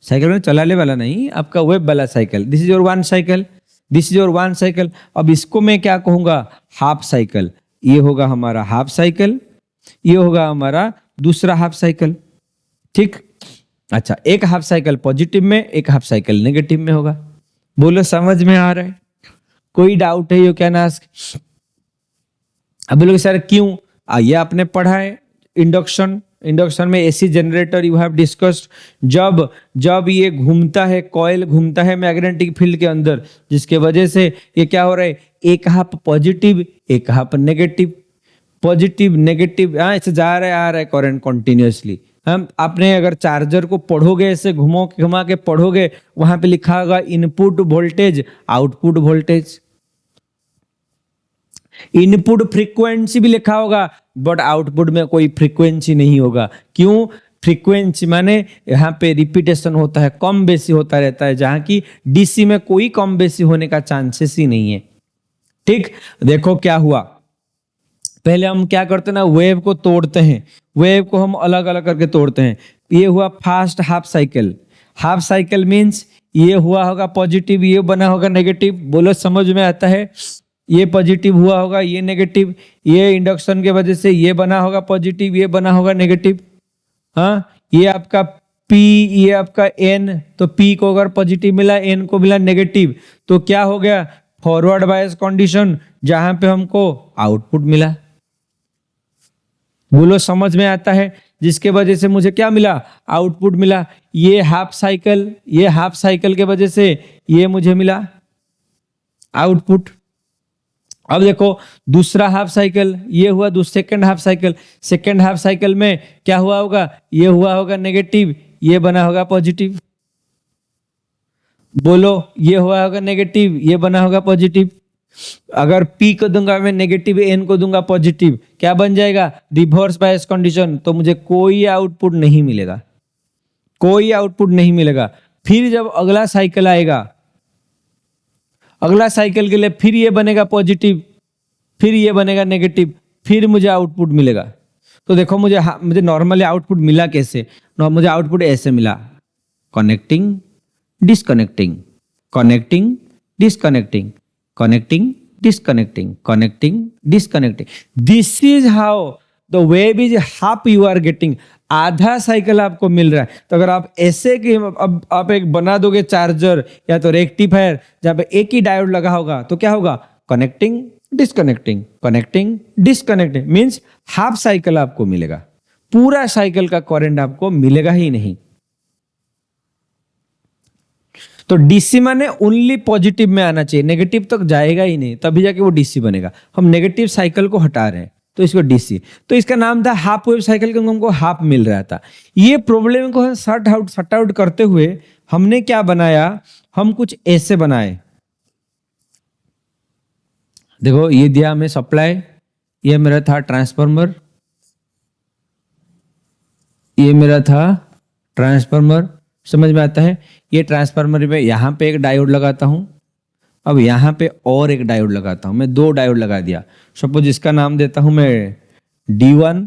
cycle में चलाने वाला नहीं, आपका वेब वाला cycle. This is your one cycle, this is your one cycle. अब इसको मैं क्या कहूंगा? Half cycle. ये होगा हमारा हाफ साइकिल, ये होगा हमारा दूसरा हाफ साइकिल। ठीक, अच्छा, एक हाफ साइकिल पॉजिटिव में, एक हाफ साइकिल नेगेटिव में होगा। बोलो समझ में आ रहा है? कोई डाउट है? You can ask. अब बोलोगे सर क्यों? ये आपने पढ़ा है इंडक्शन में AC generator you have discussed. जब ये घूमता है, कॉइल घूमता है मैग्नेटिक फील्ड के अंदर, जिसके वजह से ये क्या हो रहा है? एक हाफ पॉजिटिव, एक हाफ नेगेटिव, पॉजिटिव नेगेटिव, ऐसे जा रहा है आ रहा है करंट कंटिन्यूअसली। हम आपने अगर चार्जर को पढ़ोगे, ऐसे घुमा के पढ़ोगे, वहां पे लिखा होगा input voltage, output voltage. Input frequency भी लिखा होगा, बट आउटपुट में कोई फ्रीक्वेंसी नहीं होगा। क्यों? फ्रीक्वेंसी माने यहाँ पे रिपीटेशन होता है, कम बेसी होता रहता है, जहां की डीसी में कोई कम बेसी होने का चांसेस ही नहीं है। ठीक, देखो क्या हुआ। पहले हम क्या करते हैं ना, वेव को तोड़ते हैं, वेव को हम अलग अलग करके तोड़ते हैं। ये हुआ fast half cycle. Half cycle means ये हुआ होगा पॉजिटिव, ये बना होगा नेगेटिव। बोलो समझ में आता है? ये पॉजिटिव हुआ होगा, ये नेगेटिव, ये इंडक्शन के वजह से ये बना होगा पॉजिटिव, ये बना होगा नेगेटिव। हाँ, ये आपका P, ये आपका N, तो P को अगर पॉजिटिव मिला, N को मिला नेगेटिव, तो क्या हो गया? फॉरवर्ड बायस कंडीशन, जहां पे हमको आउटपुट मिला। बोलो समझ में आता है? जिसके वजह से मुझे क्या मिला? आउटपुट मिला। ये हाफ साइकिल, ये हाफ साइकिल के वजह से ये मुझे मिला आउटपुट। अब देखो दूसरा हाफ साइकिल, ये हुआ second half cycle. Second half cycle में क्या हुआ होगा? ये हुआ होगा नेगेटिव, ये बना होगा पॉजिटिव। बोलो, ये हुआ होगा नेगेटिव, ये बना होगा पॉजिटिव। अगर P को दूंगा मैं नेगेटिव, N को दूंगा पॉजिटिव, क्या बन जाएगा? Reverse bias condition. तो मुझे कोई आउटपुट नहीं मिलेगा, कोई आउटपुट नहीं मिलेगा। फिर जब अगला साइकिल आएगा, अगला साइकिल के लिए फिर ये बनेगा पॉजिटिव, फिर ये बनेगा नेगेटिव, फिर मुझे आउटपुट मिलेगा। तो देखो मुझे नॉर्मली आउटपुट मिला कैसे? मुझे आउटपुट ऐसे मिला, connecting disconnecting, connecting disconnecting, connecting disconnecting, connecting disconnecting. This is how the wave is half you are getting. आधा साइकिल आपको मिल रहा है। तो अगर आप ऐसे कि अब आप एक बना दोगे चार्जर या तो रेक्टिफायर जहां पे एक ही डायोड लगा होगा, तो क्या होगा? Connecting disconnecting, connecting disconnecting, means half cycle आपको मिलेगा, पूरा साइकिल का करंट आपको मिलेगा ही नहीं। तो डीसी माने ओनली पॉजिटिव में आना चाहिए, नेगेटिव तक जाएगा ही नहीं, तभी जाके वो डीसी बनेगा। हम नेगेटिव साइकिल को हटा रहे हैं तो इसको डीसी। तो इसका नाम था हाफ वेव साइकिल, क्योंकि हमको हाफ मिल रहा था। ये प्रॉब्लम को सॉर्ट आउट करते हुए हमने क्या बनाया? हम कुछ ऐसे बनाए। देखो ये दिया हमें सप्लाई, ये मेरा था ट्रांसफार्मर, ये मेरा था ट्रांसफार्मर। समझ में आता है? ये ट्रांसफार्मर में यहां पे एक डायोड लगाता हूं, अब यहां पे और एक डायोड लगाता हूं। मैं दो डायोड लगा दिया। सपोज इसका नाम देता हूं मैं D1,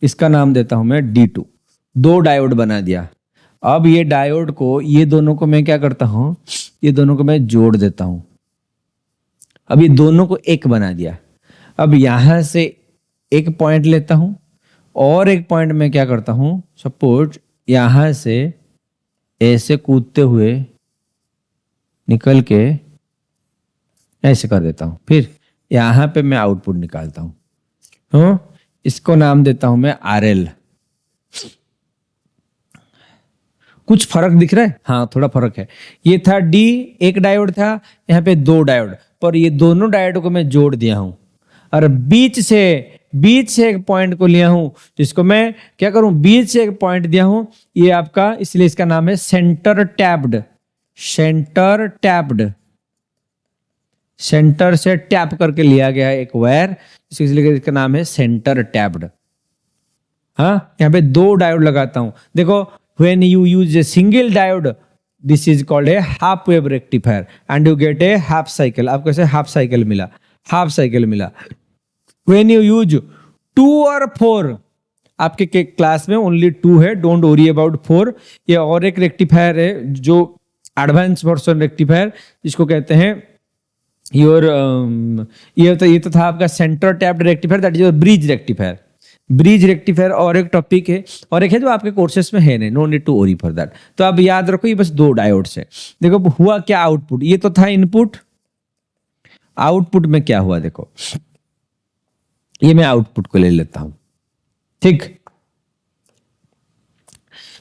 इसका नाम देता हूं मैं D2। दो डायोड बना दिया। अब ये डायोड को, ये दोनों को मैं क्या करता हूं? ये दोनों को मैं जोड़ देता हूं। अब ये दोनों को एक बना दिया। अब यहां से एक पॉइंट लेता हूं और एक पॉइंट में क्या करता हूं? सपोज यहां से ऐसे कूदते हुए निकल के ऐसे कर देता हूं, फिर यहां पे मैं आउटपुट निकालता हूं। इसको नाम देता हूं मैं RL। कुछ फर्क दिख रहा है? हाँ, थोड़ा फर्क है। ये था D, एक डायोड था, यहाँ पे दो डायोड, पर ये दोनों डायोड को मैं जोड़ दिया हूं और बीच से एक पॉइंट को लिया हूं, जिसको मैं क्या करूं? बीच से एक पॉइंट दिया हूं, ये आपका, इसलिए इसका नाम है centre tapped. Centre tapped, centre से टैप करके लिया गया है एक वायर, इसलिए इसका नाम है सेंटर टैप्ड। हाँ, यहाँ पे दो डायोड लगाता हूं। देखो, when you use a single diode, this is called a half wave rectifier and you get a half cycle। आपको ऐसे हाफ साइकिल मिला, हाफ साइकिल मिला। when you use 2 और 4, आपके क्लास में ओनली 2 है, डोंट वरी अबाउट 4। ये और एक रेक्टिफायर है जो एडवांस वर्जन रेक्टिफायर, जिसको कहते हैं योर ये तो था आपका centre tapped rectifier, that is your bridge rectifier. Bridge rectifier और एक टॉपिक है, और एक है जो आपके कोर्सेस में है नहीं, no need to worry for that. तो आप याद रखो, ये बस दो डायोड्स है। देखो हुआ क्या आउटपुट? ये तो था इनपुट, आउटपुट में क्या हुआ? देखो, ये मैं आउटपुट को ले लेता हूं। ठीक,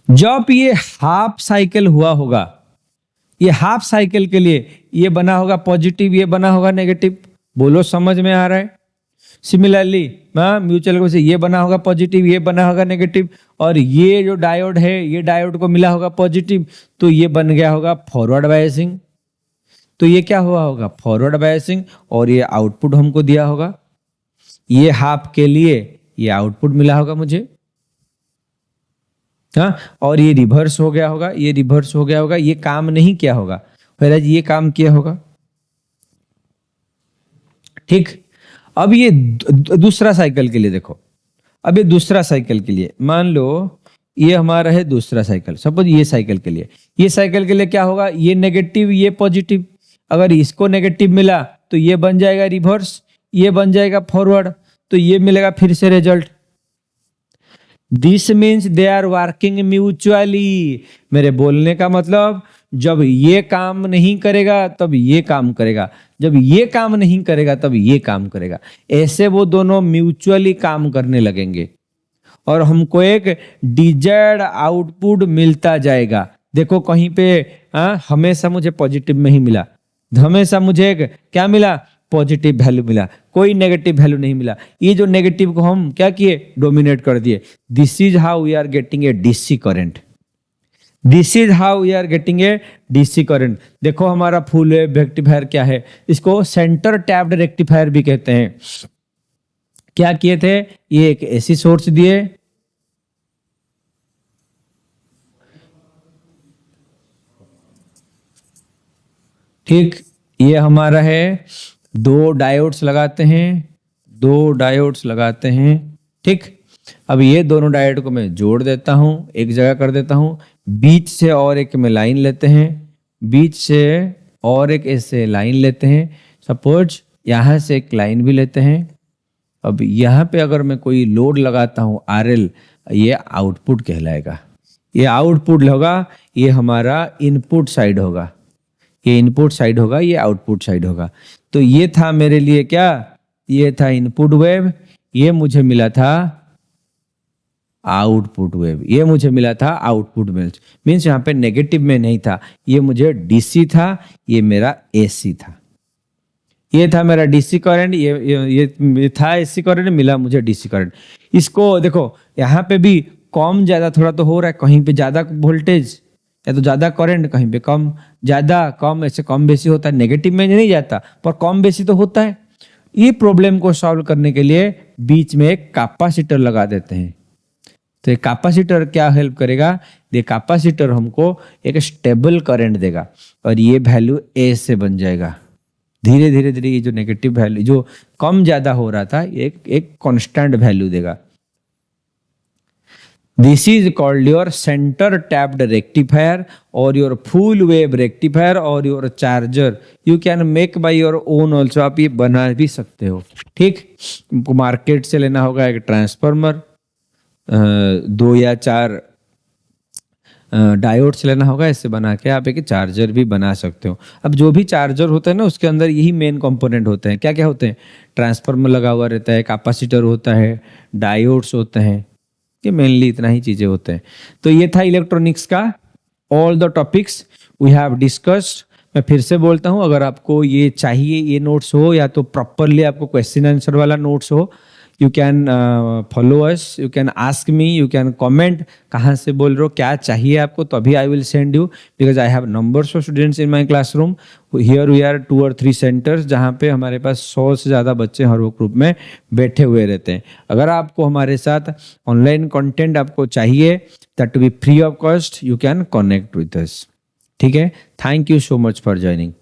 जब ये हाफ साइकिल हुआ होगा, ये हाफ साइकिल के लिए ये बना होगा पॉजिटिव, ये बना होगा नेगेटिव। बोलो समझ में आ रहा है? सिमिलरली म्यूचुअल को से ये बना होगा पॉजिटिव, ये बना होगा नेगेटिव, और ये जो डायोड है, ये डायोड को मिला होगा पॉजिटिव, तो ये बन गया होगा फॉरवर्ड बायसिंग। तो ये क्या हुआ होगा? फॉरवर्ड बायसिंग, और ये आउटपुट हमको दिया होगा। ये हाफ के लिए ये आउटपुट मिला होगा मुझे, हाँ, और ये रिवर्स हो गया होगा, ये रिवर्स हो गया होगा, ये काम नहीं किया होगा, फिर ये काम किया होगा। ठीक, अब ये दूसरा साइकिल के लिए देखो, अब ये दूसरा साइकिल के लिए मान लो ये हमारा है दूसरा साइकिल। सपोज ये साइकिल के लिए, ये साइकिल के लिए क्या होगा, ये नेगेटिव ये पॉजिटिव, अगर इसको नेगेटिव मिला तो ये बन जाएगा रिवर्स, ये बन जाएगा फॉरवर्ड, तो ये मिलेगा फिर से result. This means they are working mutually. मेरे बोलने का मतलब, जब ये काम नहीं करेगा तब ये काम करेगा, जब ये काम नहीं करेगा तब ये काम करेगा, ऐसे वो दोनों म्यूचुअली काम करने लगेंगे और हमको एक डिजायर्ड आउटपुट मिलता जाएगा। देखो कहीं पे हमेशा मुझे पॉजिटिव में ही मिला, हमेशा मुझे एक क्या मिला, पॉजिटिव वैल्यू मिला, कोई नेगेटिव वैल्यू नहीं मिला। ये जो नेगेटिव को हम क्या किए, डोमिनेट कर दिए। This is how we are getting a DC current, this is how we are getting a DC current. देखो हमारा फुल वेव रेक्टिफायर क्या है, इसको सेंटर टैप्ड रेक्टिफायर भी कहते हैं। क्या किए थे, ये एक एसी सोर्स दिए, ठीक, ये हमारा है, दो डायोड्स लगाते हैं, दो डायोड्स लगाते हैं, ठीक। अब ये दोनों डायोड को मैं जोड़ देता हूं, एक जगह कर देता हूं, बीच से और एक में लाइन लेते हैं, बीच से और एक ऐसे लाइन लेते हैं। सपोज यहां से एक लाइन भी लेते हैं। अब यहाँ पे अगर मैं कोई लोड लगाता हूँ RL, ये आउटपुट कहलाएगा, ये आउटपुट होगा, ये हमारा इनपुट साइड होगा, ये इनपुट साइड होगा, ये आउटपुट साइड होगा। तो ये था मेरे लिए क्या, ये था इनपुट वेव, ये मुझे मिला था आउटपुट वेव, ये मुझे मिला था आउटपुट मीन्स यहाँ पे नेगेटिव में नहीं था, ये मुझे DC था, ये मेरा AC था। ये था मेरा DC करंट, ये था AC करंट, मिला मुझे DC करंट। इसको देखो यहाँ पे भी कम ज्यादा थोड़ा तो हो रहा है, कहीं पे ज्यादा वोल्टेज या तो ज्यादा करंट, कहीं पे कम ज्यादा कम, ऐसे कम बेसी होता है, नेगेटिव में नहीं जाता पर कम बेसी तो होता है। ये प्रॉब्लम को सॉल्व करने के लिए बीच में एक कैपेसिटर लगा देते हैं। तो ये कैपेसिटर क्या हेल्प करेगा, ये कैपेसिटर हमको एक स्टेबल करंट देगा और ये वैल्यू ए से बन जाएगा। धीरे धीरे धीरे ये जो नेगेटिव वैल्यू जो कम ज्यादा हो रहा था, एक कांस्टेंट वैल्यू देगा। This is called your centre tapped rectifier और योर फुल वेव रेक्टिफायर और your charger. You can make by your own also, आप ये बना भी सकते हो, ठीक। आपको मार्केट से लेना होगा एक ट्रांसफार्मर, 2 या 4 डायोड से लेना होगा, इससे बना के आप एक चार्जर भी बना सकते हो। अब जो भी चार्जर होता है ना, उसके अंदर यही मेन कंपोनेंट होते हैं। क्या क्या होते हैं, ट्रांसफार्मर लगा हुआ रहता है, कैपेसिटर होता है, डायोड्स होते हैं, ये मेनली इतना ही चीजें होते हैं। तो ये था इलेक्ट्रॉनिक्स का all the topics we have discussed. मैं फिर से बोलता हूँ, अगर आपको ये चाहिए, ये नोट्स हो या तो प्रॉपरली आपको क्वेश्चन आंसर वाला नोट्स हो, you can follow us, you can ask me, you can comment कहाँ से बोल रहे हो, क्या चाहिए आपको, तो अभी I will send you, because I have numbers of students in my classroom. Here we are 2 और 3 सेंटर्स जहाँ पे हमारे पास 100 से ज़्यादा बच्चे हर वो ग्रुप में बैठे हुए रहते हैं। अगर आपको हमारे साथ ऑनलाइन कंटेंट आपको चाहिए, that to be free of cost, you can connect with us, ठीक है। Thank you so much for joining.